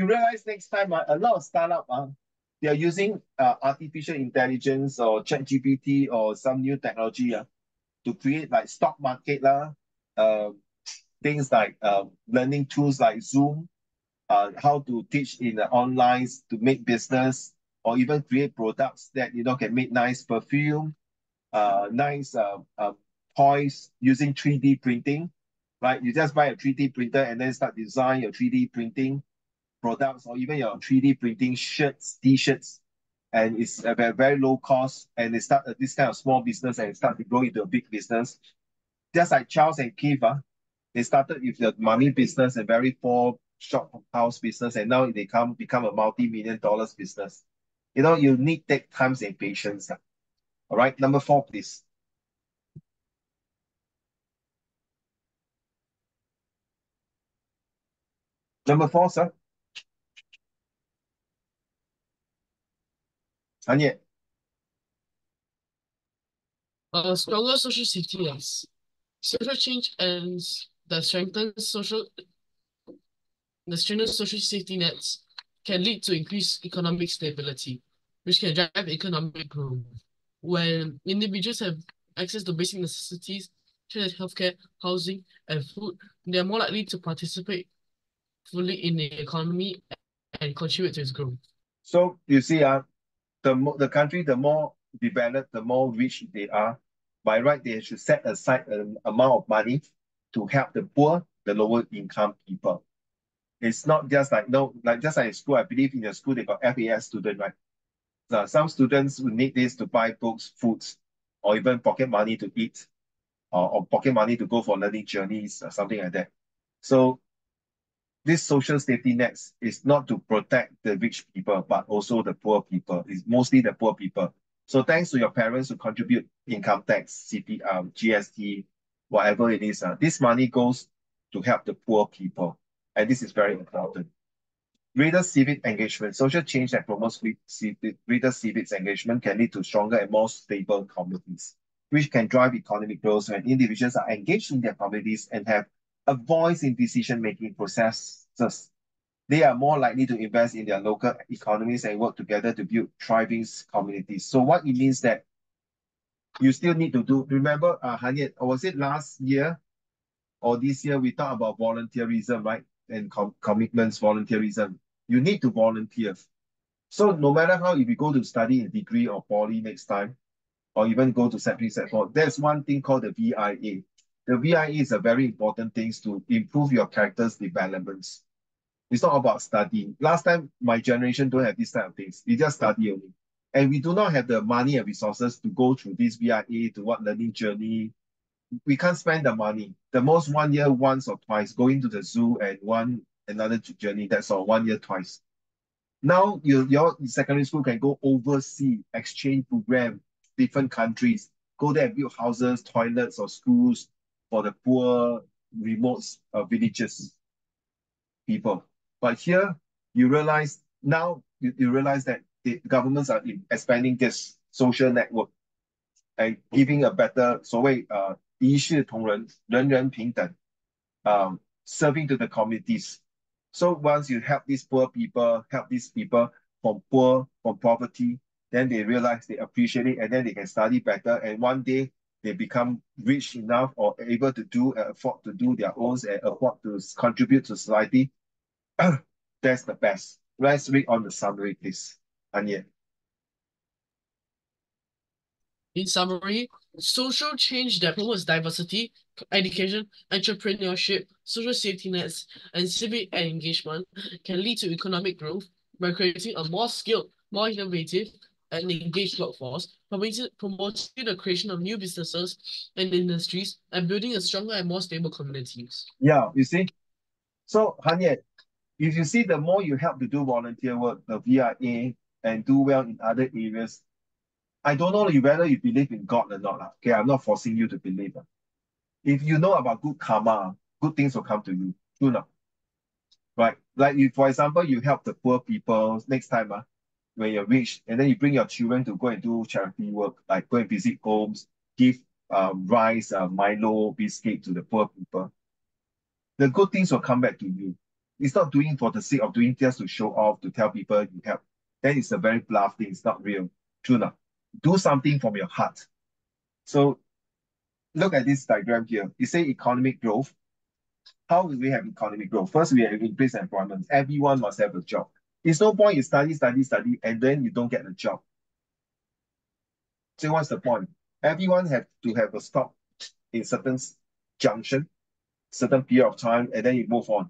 realize next time a lot of startup they are using artificial intelligence or ChatGPT or some new technology to create like stock market uh, things like learning tools like Zoom, how to teach in the online to make business or even create products that can make nice perfume, nice toys using 3D printing. Right, you just buy a 3D printer and then start design your 3D printing products or even your 3D printing shirts, t-shirts, and it's a very, very low cost. And they start this kind of small business and start to grow into a big business. Just like Charles and Keith, they started with the money business and very poor shop house business, and now they become a multi-million dollars business. You need take times and patience. All right, number 4, please. Number 4, sir. Anya. Stronger social safety nets. Social change and the strengthened social safety nets can lead to increased economic stability, which can drive economic growth. When individuals have access to basic necessities such as healthcare, housing, and food, they are more likely to participate fully in the economy and contribute to its growth. So you see, the country, the more developed, the more rich they are. By right, they should set aside an amount of money to help the poor, the lower income people. It's not just like no, like just like in school. I believe in the school they got FAS student, right? So some students will need this to buy books, foods, or even pocket money to eat, or pocket money to go for learning journeys or something like that. So this social safety nets is not to protect the rich people, but also the poor people. It's mostly the poor people. So thanks to your parents who contribute income tax, GST, whatever it is, this money goes to help the poor people. And this is very important. Reader civic engagement. Social change that promotes reader civic engagement can lead to stronger and more stable communities, which can drive economic growth when individuals are engaged in their communities and have a voice in decision-making processes. They are more likely to invest in their local economies and work together to build thriving communities. So what it means that you still need to do, remember, Hanyet, was it last year or this year we talked about volunteerism, right? And commitments, volunteerism. You need to volunteer. So no matter how, if you go to study a degree or poly next time, or even go to Sec 3, Sec 4, there's one thing called the VIA. The VIA is a very important thing to improve your character's developments. It's not about studying. Last time, my generation don't have these type of things. We just study only. and we do not have the money and resources to go through this VIA to what learning journey. We can't spend the money. The most 1 year once or twice, going to the zoo and one another journey. That's all. 1 year twice. Now your secondary school can go overseas, exchange program, different countries. Go there and build houses, toilets, or schools for the poor, remote villages people. But here you realize now you realize that the governments are expanding this social network and giving a better 所谓一视同仁，人人平等 serving to the communities. So once you help these poor people, help these people from poverty, then they realize they appreciate it and then they can study better. And one day they become rich enough or able to afford to do their own and afford to contribute to society. That's the best. Let's read on the summary, please. Anya. In summary, social change that promotes diversity, education, entrepreneurship, social safety nets, and civic engagement can lead to economic growth by creating a more skilled, more innovative, and engaged workforce, promoting the creation of new businesses and industries, and building a stronger and more stable communities. Yeah, you see. So, Hanya, if you see the more you help to do volunteer work, the VIA, and do well in other areas, I don't know whether you believe in God or not. Okay, I'm not forcing you to believe. If you know about good karma, good things will come to you. True not? Right? Like if, for example, you help the poor people next time, when you're rich, and then you bring your children to go and do charity work, like go and visit homes, give rice, Milo, biscuit to the poor people. The good things will come back to you. It's not doing for the sake of doing just to show off, to tell people you help. Then it's a very bluff thing. It's not real. True not? Do something from your heart. So look at this diagram here. It say economic growth. How will we have economic growth? First, we have increased employment. Everyone must have a job. It's no point you study, and then you don't get a job. So what's the point? Everyone have to have a stop in certain junction, certain period of time, and then you move on.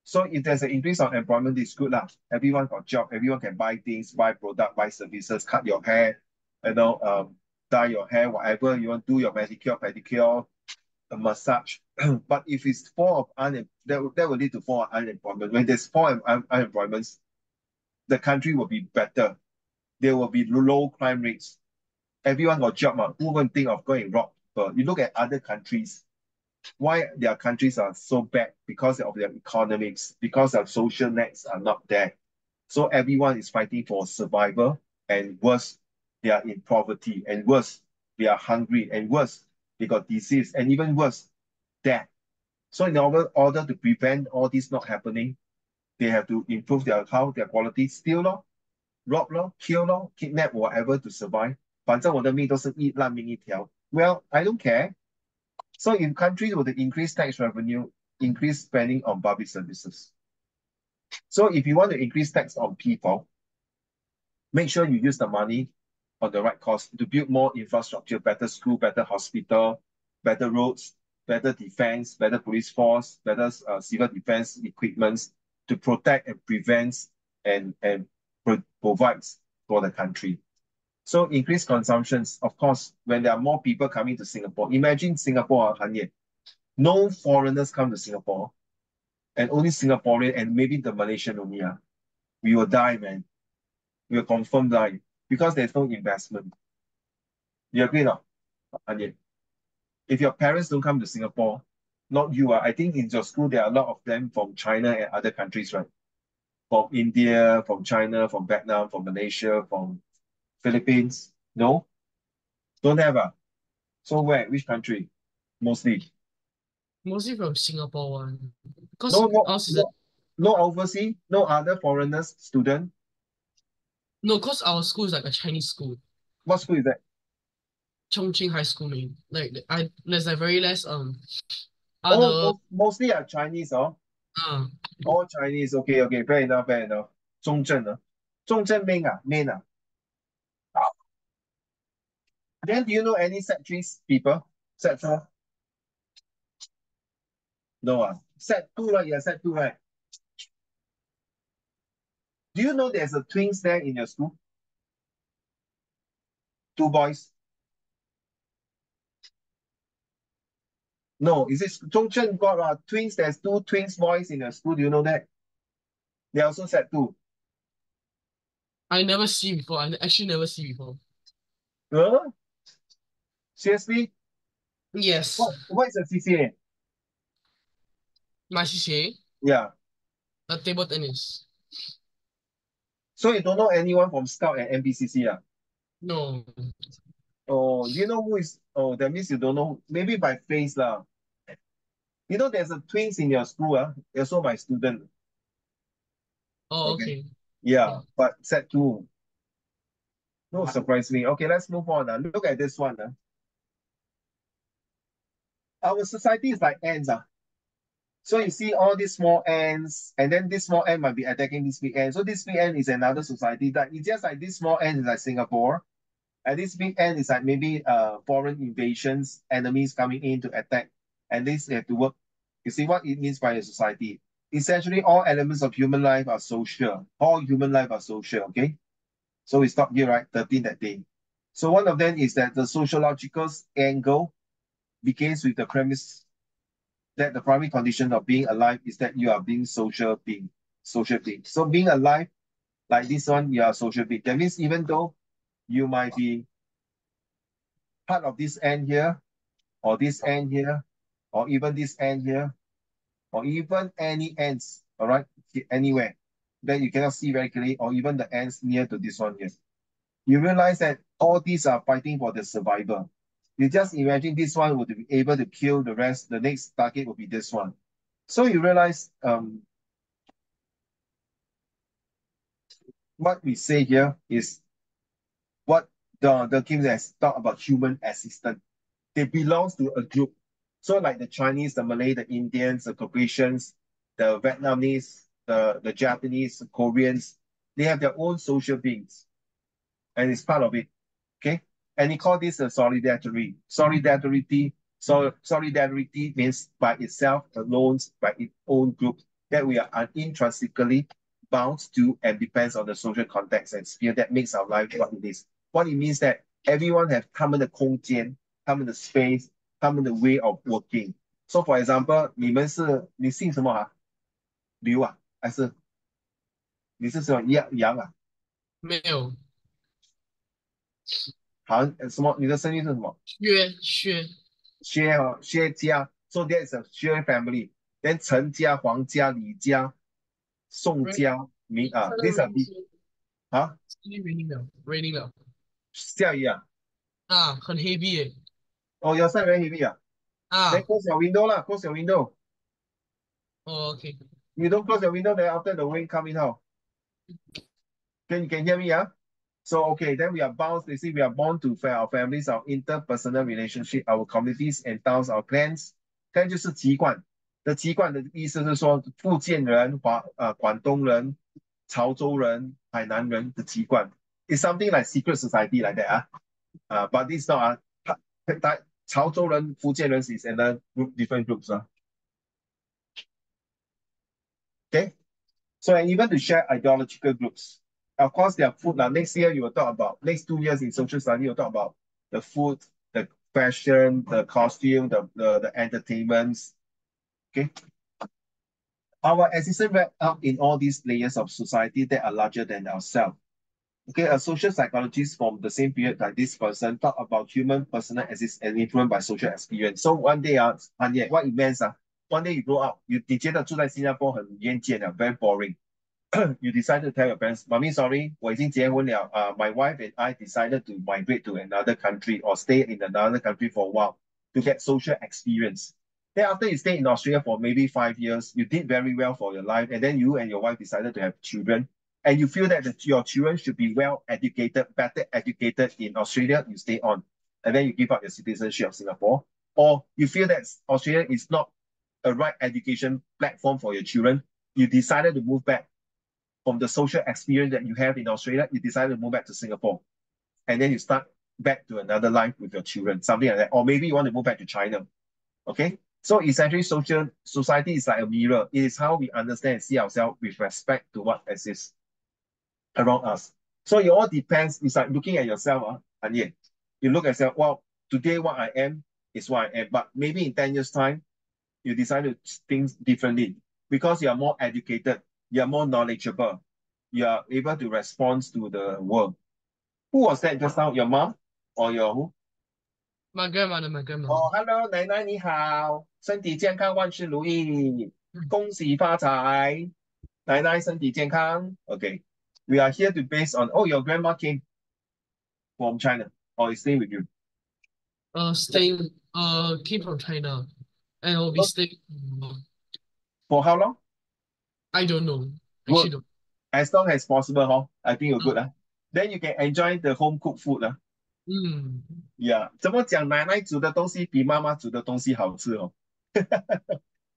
So if there's an increase of employment, it's good lah. Everyone got job, everyone can buy things, buy product, buy services, cut your hair, dye your hair, whatever you want, do your manicure, pedicure, a massage. But if it's fall of that will lead to fall of unemployment. When there's fall of unemployment, the country will be better. There will be low crime rates. Everyone got job, who won't think of going rob people? You look at other countries, why their countries are so bad because of their economics, because their social nets are not there. So everyone is fighting for survival, and worse, they are in poverty, and worse, they are hungry, and worse, they got disease, and even worse, death. So in order to prevent all this not happening, they have to improve their quality, steal law, rob law, kill law, kidnap, whatever to survive. 反正我的命都是一烂命一条. Well, I don't care. So in countries with the increased tax revenue, increase spending on public services. So if you want to increase tax on people, make sure you use the money on the right cost to build more infrastructure, better school, better hospital, better roads, better defense, better police force, better civil defense equipments to protect and prevent and provides for the country. So increased consumptions, of course, when there are more people coming to Singapore. Imagine Singapore, Hanye, no foreigners come to Singapore, and only Singaporean and maybe the Malaysian only. We will die, man. We will confirm die because there's no investment. You agree not, Hanye? If your parents don't come to Singapore, not you, I think in your school there are a lot of them from China and other countries, right? From India, from China, from Vietnam, from Malaysia, from Philippines. No? Don't have. So where? Which country? Mostly. Mostly from Singapore one. Because No, no, ours is a no, no overseas, no other foreigners, student. no, cause our school is like a Chinese school. What school is that? Chongqing High School main. Like there's like very less Oh, other mostly are Chinese, oh. uh All Chinese. Okay, okay, fair enough, fair enough. 中正, main, main. Then do you know any set three people? Set four? No, set two, right? Yeah, set two, right? Do you know there's a twins there in your school? Two boys. No, is it Zhongzhen got twins? There's two twins boys in the school. Do you know that? They also said two. I never see before. I actually never see before. Huh? Seriously? Yes, What is the CCA? my CCA, Yeah. table tennis. So you don't know anyone from Scout and NBCC? Ah? No. Oh, do you know who is? Oh, that means you don't know. Maybe by face lah. You know, there's a twins in your school. They're also my student. Oh, Okay. okay. Yeah, Okay. but set two. No surprise me. Okay, let's move on. Look at this one. Our society is like ants. So you see all these small ants, and then this small ant might be attacking this big ant. So this big ant is another society that it's just like this small ant is like Singapore, and this big ant is like maybe foreign invasions, enemies coming in to attack, and this they have to work. You see what it means by a society. Essentially, all elements of human life are social. All human life are social. Okay, so we stop here, right? 13 that day. So one of them is that the sociological angle begins with the premise that the primary condition of being alive is that you are being social being. So being alive, like this one, you are a social being. That means even though you might be part of this end here, or this end here, or even this end here, or even any ends, all right, anywhere that you cannot see very clearly, or even the ends near to this one here. You realize that all these are fighting for the survival. You just imagine this one would be able to kill the rest, the next target will be this one. So you realize what we say here is what the Kim has talked about human assistant. They belong to a group. So like the Chinese, the Malay, the Indians, the Caucasians, the Vietnamese, the Japanese, the Koreans, they have their own social beings. And it's part of it. Okay. And he called this a solidarity. Solidarity means by itself, alone, by its own group, that we are intrinsically bound to and depends on the social context and sphere that makes our life what it is. What it means that everyone have 他们的 space, 他们的 way of working. So for example, 你姓什么啊？刘啊？还是你是什么杨啊？没有。好像什么？你的声音是什么？薛。薛家，so that is a 薛 family. Then 陈家、黄家、李家、Right. 宋家、these are the 啊，今天 raining 了，raining 了下雨啊。啊，很 heavy 耶Oh, your side very heavy. Then 啊。close your window lah. Close your window. 哦，OK。You don't close your window, then after the rain come in how? Can you hear me? So okay, then we are bound. They say we are born to our families, our interpersonal relationship, our communities and towns, our clans. Clan 就是籍贯的籍贯的意思是说，福建人、广东人、潮州人、海南人的籍贯。It's something like secret society like that but this is not潮州人、福建人 is another group, different groups Okay, so and even to share ideological groups. Of course, their food. Now, next year you will talk about next 2 years in social study. You'll talk about the food, the fashion, the costume, the entertainments. Okay, our existence wrapped up in all these layers of society that are larger than ourselves. Okay, a social psychologist from the same period like this person talk about human personal existence and influenced by social experience. So one day, what it means, one day you grow up, 你觉得住在新加坡很厌倦 very boring. You decided to tell your parents, Mommy, sorry, 我已经结婚了. My wife and I decided to migrate to another country or stay in another country for a while to get social experience. Then after you stay in Australia for maybe 5 years, you did very well for your life, and then you and your wife decided to have children, and you feel that your children should be well educated, better educated in Australia, you stay on, and then you give up your citizenship of Singapore, or you feel that Australia is not a right education platform for your children, you decided to move back from the social experience that you have in Australia, you decided to move back to Singapore. And then you start back to another life with your children, something like that. Or maybe you want to move back to China. Okay. So essentially, society is like a mirror. It is how we understand and see ourselves with respect to what exists around us. So it all depends. It's like looking at yourself, Anye. You look and say, well, today what I am is what I am. But maybe in 10 years' time, you decide to think differently because you are more educated, you are more knowledgeable, you are able to respond to the world. Who was that just now? Your mom or your who? My grandmother, my grandmother. Oh, hello, 奶奶你好，身体健康，万事如意，Mm. 恭喜发财，奶奶身体健康。Okay, we are here to base on. Oh, your grandma came from China or is staying with you. Staying, came from China, and will be staying. For how long? I don't know. Actually, Good. don't. As long as possible, huh? I think you're good. Uh, Then you can enjoy the home cooked food. mm. Yeah. 怎么讲？奶奶煮的东西比妈妈煮的东西好吃哦。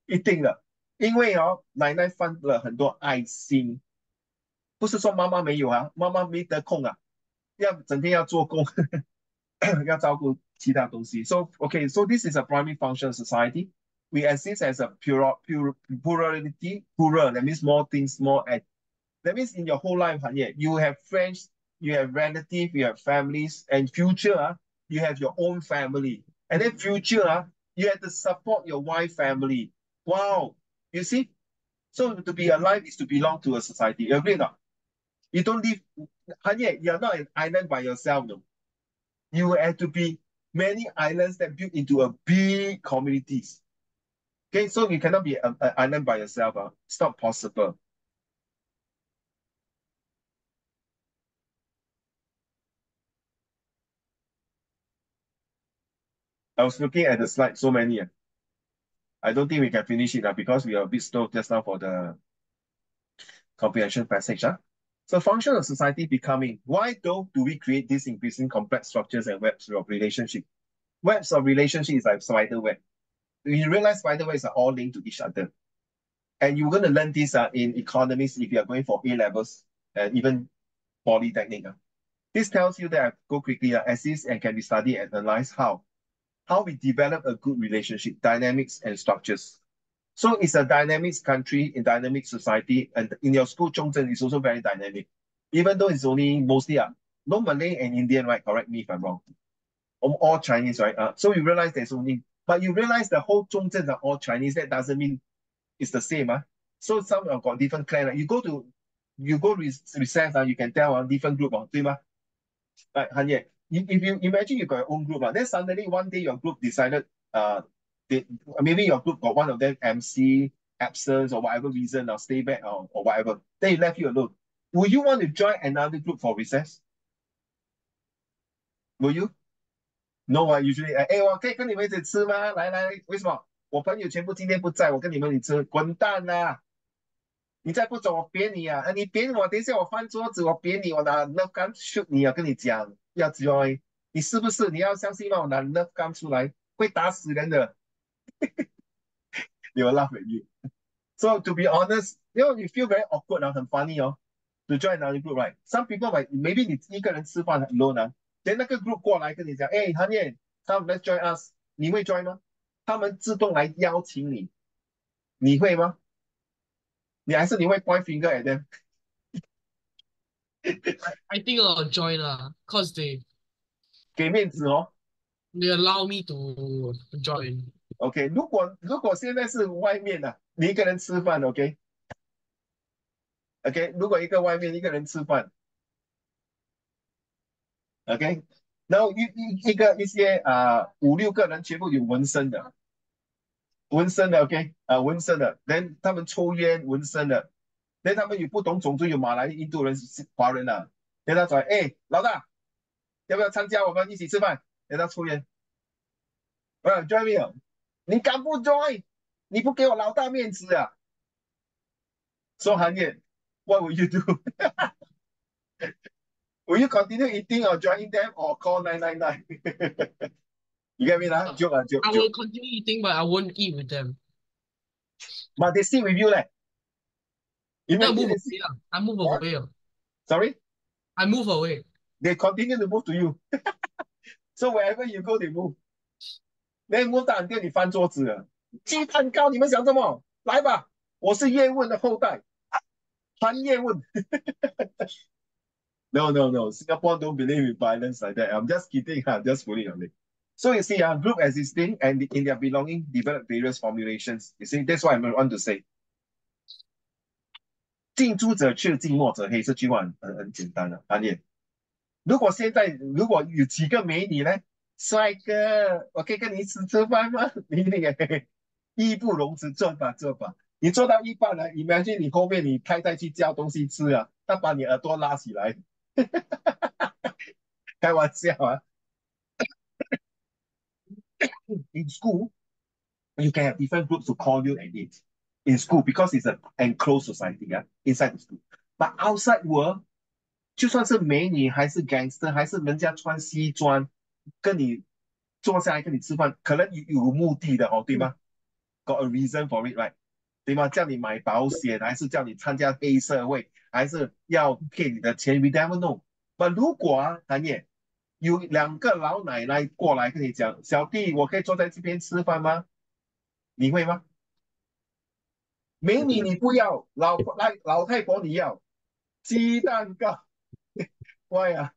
一定的，因为哦，奶奶放了很多爱心，不是说妈妈没有啊，妈妈没得空啊，要整天要做工，要照顾其他东西。So okay, so this is a primary function society. We exist as a plurality, plural. That means more things, more. That means in your whole life, you have friends, you have relatives, you have families, and future, you have your own family. And then future, you have to support your wife family. Wow, you see? So to be alive is to belong to a society. You agree or not? You don't live, you're not an island by yourself. No. You have to be many islands that build into a big communities. Okay, so you cannot be an island by yourself. It's not possible. I was looking at the slide, so many. I don't think we can finish it because we are a bit slow just now for the comprehension passage. So function of society becoming, why though do we create these increasing complex structures and webs of relationship? Webs of relationship is like spider web. You realize spider webs are all linked to each other. And you're going to learn this in economics if you are going for A levels and even polytechnic. This tells you that, go quickly, exists and can be studied and analyzed how we develop a good relationship, dynamics and structures. So it's a dynamic country in dynamic society, and in your school, Zhongzhen is also very dynamic. Even though it's only mostly no Malay and Indian, right? Correct me if I'm wrong. All Chinese, right? So you realize there's only, but you realize the whole Zhongzhen are all Chinese. That doesn't mean it's the same. So some have got different clan. You go recess, you can tell different group, 对吗? Right, Hanye, if you imagine you got your own group, then suddenly one day your group decided, they, maybe your group got one of them MC, absence, or whatever reason, or stay back, or whatever. Then he left you alone. Will you want to join another group for recess? Will you? No, usually, 哎，我可以跟你们一起吃吗？来来，为什么？我朋友全部今天不在，我跟你们一起吃，滚蛋啦！你再不走，我扁你啊！你扁我，等一下我翻桌子，我扁你，我拿 Nerf gun shoot 你啊！跟你讲，要 join，你是不是？你要相信吗？我拿 Nerf gun 出来，会打死人的。They will laugh at you. So to be honest, you feel very awkward 很 funny to join another group, right? Some people might maybe 你一个人吃饭 alone then 那个 group 过来跟你讲，哎，韩燕，come let's join us，你会 join 吗？他们自动来邀请你，你会吗？你还是你会 point finger at them？I think I'll join cause给面子哦。they allow me to join. OK，如果现在是外面的，你一个人吃饭，OK，OK，如果一个外面一个人吃饭，OK，然后一些5、6个人全部有纹身的，纹身的，OK，纹身的，then 他们抽烟纹身的，then 他们有不同种族，有马来、印度人、华人then 他说，哎，老大，要不要参加我们一起吃饭？then 他抽烟，join me，你敢不 join？你不给我老大面子啊！说韩燕，what will you do？Will you continue eating or joining them or call 999? You get me now? Uh, Joke, joke, I joke. will continue eating, but I won't eat with them. But they sit with you, like. Then I Imagine move they sit. away. I move What? away. Sorry? I move away. They continue to move to you. So wherever you go, they move. Then move 到 until 你翻桌子了。鸡蛋糕，你们想什么？来吧，我是叶问的后代，韩叶问。No, no, no. Singapore don't believe in violence like that. I'm just kidding. I'm just fooling on it. So you see, group existing and in their belonging develop various formulations. You see, that's what I want to say. 近朱者赤，近墨者黑，这句话很简单的，阿念。如果有几个美女呢？帅哥，我可以跟你一起吃饭吗？你那个义不容辞，做吧做吧。你做到一半了，imagine 你后面你太太去叫东西吃啊，他把你耳朵拉起来，开玩笑啊。In school, you can have different groups to call you and eat. In school, because it's an enclosed society, inside the school. But outside world, 就算是美女还是 gangster，还是人家穿西装跟你坐下来跟你吃饭，可能有目的的哦，对吗？Got a reason for it, right？对吗？叫你买保险，还是叫你参加黑社会，还是要骗你的钱？We never know。那如果韩烨有两个老奶奶过来跟你讲，小弟，我可以坐在这边吃饭吗？你会吗？美女你不要，老太婆你要，鸡蛋糕，乖呀、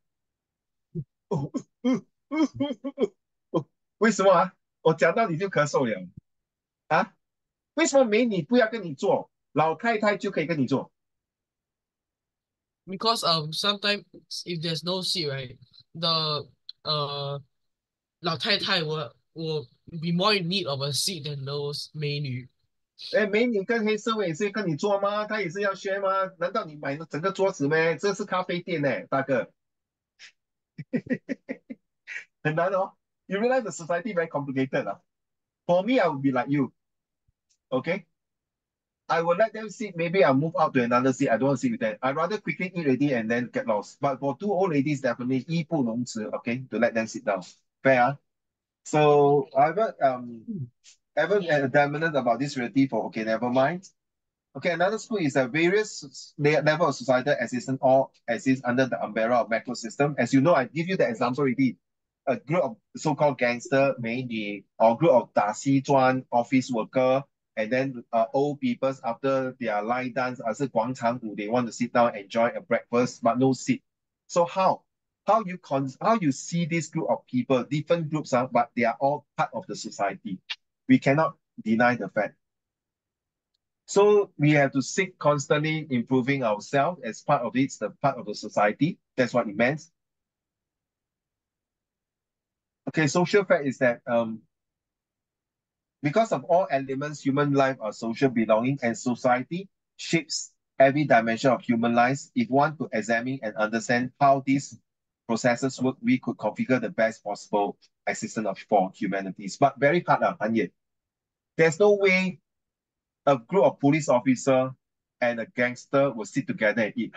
哦为什么啊？我讲到你就咳嗽了啊？为什么美女不要跟你做，老太太就可以跟你做？Because sometimes if there's no seat, right, the uh 老太太 will be more in need of a seat than those 美女。哎，美女跟黑社会也是跟你做吗？她也是要削吗？难道你买了整个桌子咩？这是咖啡店呢，大哥，很难哦。You realize the society very complicated 啊。For me, I would be like you, okay? I will let them sit. Maybe I'll move out to another seat. I don't want to sit with them. I'd rather quickly eat ready and then get lost. But for two old ladies, definitely 义不容辞, okay, to let them sit down. Fair, ah? So I haven't dominant about this reality for okay, never mind. Okay, another school is that various level of societal existence all exist under the umbrella of macro system. As you know, I give you the example already. A group of so-called gangster, maybe, or group of 打西专 office worker, and then old people after their line dance, as a 广场舞, they want to sit down, enjoy a breakfast, but no seat. So how you see this group of people, different groups are, but they are all part of the society. We cannot deny the fact. So we have to seek constantly improving ourselves as part of it, the part of the society. That's what it meant. Okay, social fact is that because of all elements, human life are social belonging and society shapes every dimension of human lives. If one to examine and understand how these processes work, we could configure the best possible existence of for humanities. But very hard, Hanye. There's no way a group of police officer and a gangster will sit together and eat.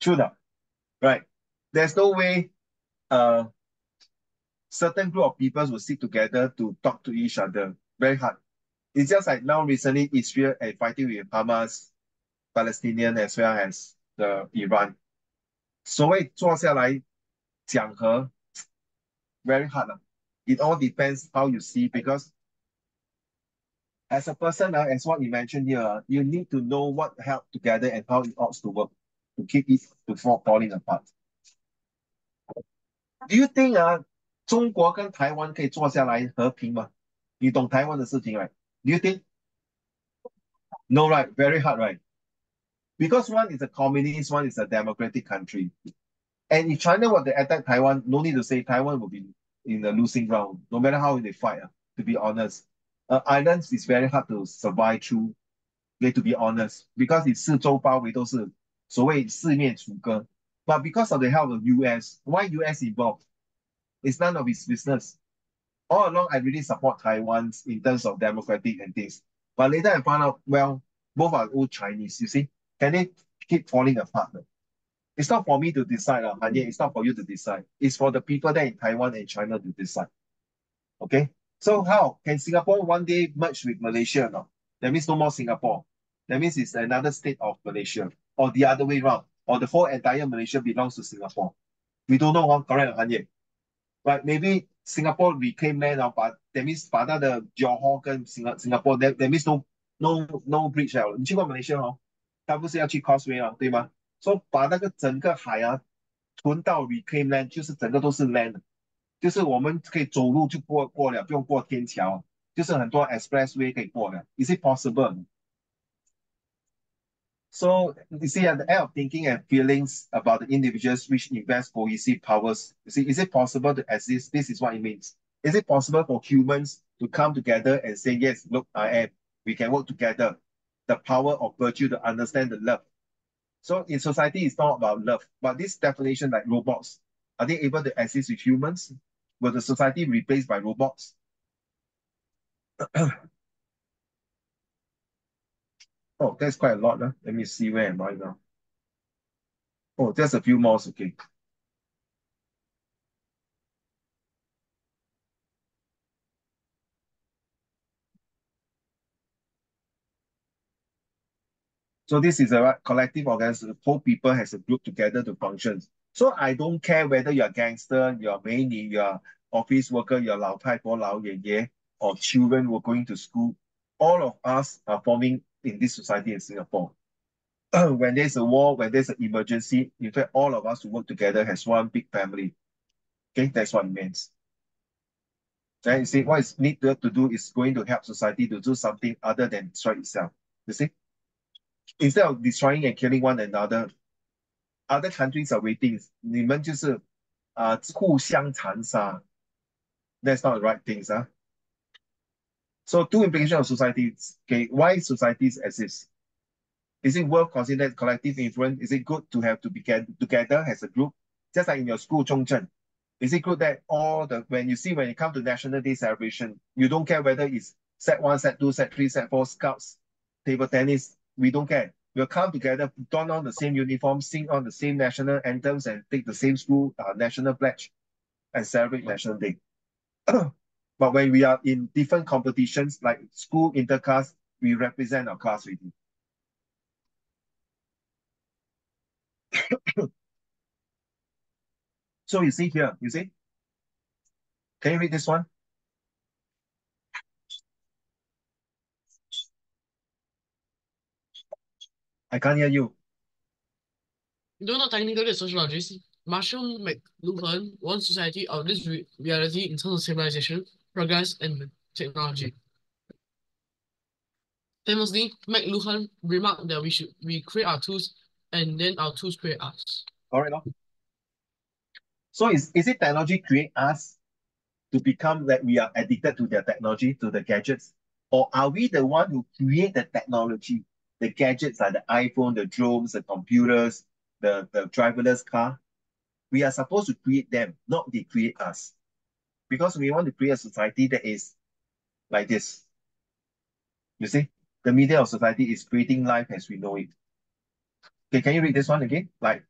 True that, right? There's no way a certain group of people will sit together to talk to each other. Very hard. It's just like now recently Israel and fighting with Hamas, Palestinian as well as the Iran. 所谓坐下来讲和 very hard. It all depends how you see because as a person, as what you mentioned here, you need to know what held together and how it ought to work to keep it before falling apart. Do you think 中国跟台湾可以坐下来和平吗？你懂台湾的事情 right? Do you think? No, right? Very hard, right? Because one is a communist, one is a democratic country. And if China were to attack Taiwan, no need to say Taiwan will be in the losing ground, no matter how they fight, to be honest. Islands is very hard to survive through, to be honest, because it's 四周包围都是所谓四面楚歌. But because of the help of US, why US involved? It's none of its business. All along, I really support Taiwan in terms of democratic and things. But later I found out, well, both are old Chinese, you see. Can they keep falling apart? It's not for me to decide, Hanye. It's not for you to decide. It's for the people there in Taiwan and China to decide. Okay? So how can Singapore one day merge with Malaysia now? That means no more Singapore. That means it's another state of Malaysia. Or the other way around. Or the whole entire Malaysia belongs to Singapore. We don't know, correct, Hanye? Right? Maybe Singapore reclaim land but that means 把它的 Johor 跟 Singapore that means no bridge 了。你去过 Malaysia 它不是要去 Causeway 对吗？说把那个整个海囤到 reclaim land，就是整个都是 land，就是我们可以走路就过了，不用过天桥，就是很多 expressway 可以过的。Is it possible? So you see, at the end of thinking and feelings about the individuals which invest cohesive powers, you see, is it possible to exist? This is what it means. Is it possible for humans to come together and say, yes, look, I am. We can work together. The power of virtue to understand the love. So in society, it's not about love. But this definition, like robots, are they able to exist with humans? Will the society be replaced by robots? Oh, that's quite a lot. Huh? Let me see where am I now. Oh, there's a few more. Okay. So this is a collective organization. Whole people has a group together to function. So I don't care whether you're a gangster, you're 美女, you're office worker, you're 老太婆, 老爷爷, or children who are going to school. All of us are forming in this society in Singapore. When there's a war, when there's an emergency, in fact, all of us who work together has one big family. Okay, that's what it means. And you see, what is needed to do is going to help society to do something other than destroy itself. You see, instead of destroying and killing one another, other countries are waiting. 你们就是互相残杀. That's not the right things, huh? So two implications of societies. Okay, why societies exist? Is it worth considering collective influence? Is it good to have to be together as a group? Just like in your school, Zhongzhen. Is it good that when you come to National Day celebration, you don't care whether it's set one, set two, set three, set four, scouts, table tennis, we don't care. We'll come together, don on the same uniform, sing on the same national anthems, and take the same school national pledge and celebrate National Day. But when we are in different competitions, like school interclass, we represent our class really. So you see here, you see? Can you read this one? I can't hear you. Though not technically a sociologist, Marshall McLuhan wants society of this reality in terms of civilization, progress, and technology. Famously, McLuhan remarked that we create our tools and then our tools create us. All right. So is it technology create us to become that we are addicted to their technology, to the gadgets? Or are we the one who create the technology, the gadgets like the iPhone, the drones, the computers, the driverless car? We are supposed to create them, not they create us. Because we want to create a society that is like this. You see, the media of society is creating life as we know it. Okay, can you read this one again? Like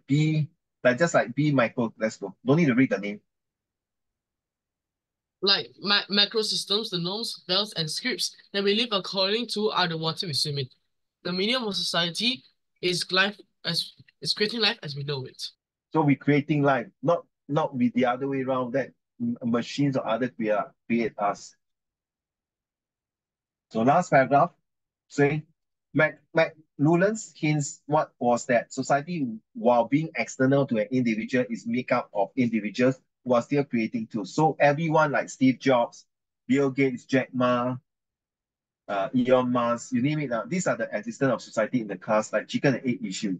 B, like just like B Michael, let's go. Don't need to read the name. Like macro systems, the norms, bells, and scripts that we live according to are the water we swim in. The medium of society is life as is creating life as we know it. So we're creating life, not with the other way around that machines or other create us. So last paragraph, saying McLuhan's hints what was that society, while being external to an individual, is made up of individuals who are still creating too. So everyone like Steve Jobs, Bill Gates, Jack Ma, Elon Musk, you name it now. These are the existence of society in the class, like chicken and egg issue.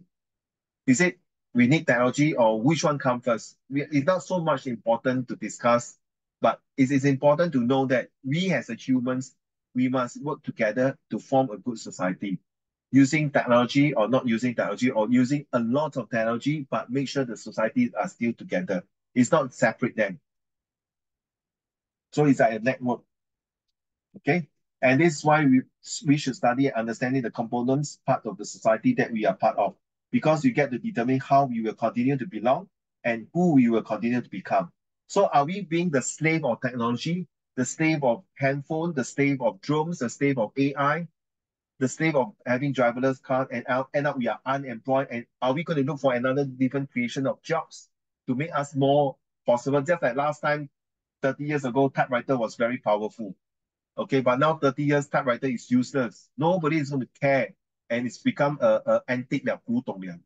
Is it we need technology or which one comes first? It's not so much important to discuss, but it is important to know that we as a humans, we must work together to form a good society. Using technology or not using technology or using a lot of technology, but make sure the societies are still together. It's not separate them. So it's like a network. Okay. And this is why we should study understanding the components part of the society that we are part of, because you get to determine how we will continue to belong and who we will continue to become. So are we being the slave of technology, the slave of handphone, the slave of drones, the slave of AI, the slave of having driverless cars, and end up we are unemployed? And are we going to look for another different creation of jobs to make us more possible? Just like last time, 30 years ago, typewriter was very powerful. Okay, but now 30 years, typewriter is useless. Nobody is going to care. And it's become a antique, like, 古董了.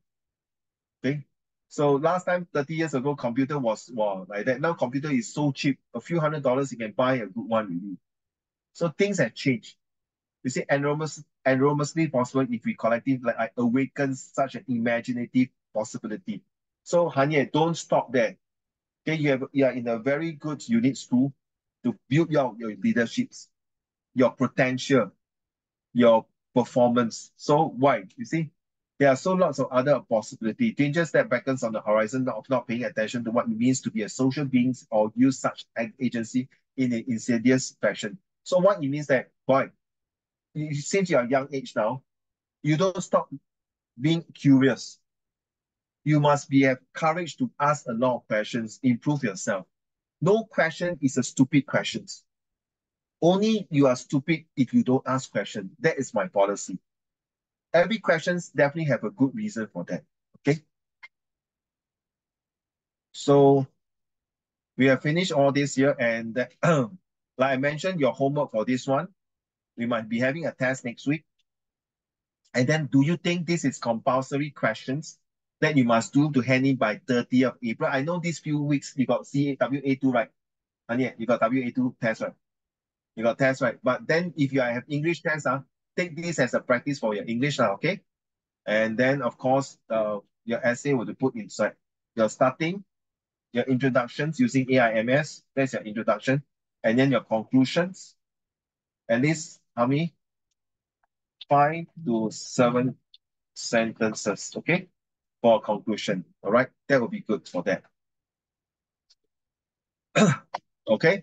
Okay. So last time, 30 years ago, computer was wow, like that. Now computer is so cheap. A few $100 you can buy a good one really. So things have changed. You see, enormously possible if we collective like awaken such an imaginative possibility. So Hanye, don't stop there. Okay, you are in a very good unit school to build your leaderships, your potential, your performance. So why? You see, there are so lots of other possibility. Dangers that beckons on the horizon of not paying attention to what it means to be a social being or use such agency in an insidious fashion. So what it means that, boy, since you are young age now, you don't stop being curious. You must be have courage to ask a lot of questions, improve yourself. No question is a stupid question. Only you are stupid if you don't ask questions. That is my policy. Every questions definitely have a good reason for that. Okay. So we have finished all this here, and like I mentioned, your homework for this one, we might be having a test next week. And then do you think this is compulsory questions that you must do to hand in by 30th of April? I know these few weeks you got WA2, right? And yeah, you got WA2 test, right? You got test, right? But then if you have English test, take this as a practice for your English, okay? And then, of course, your essay will be put inside. Your starting, your introductions using AIMS, that's your introduction. And then your conclusions, at least how many? 5 to 7 sentences, okay? For a conclusion, all right? That will be good for that. Okay?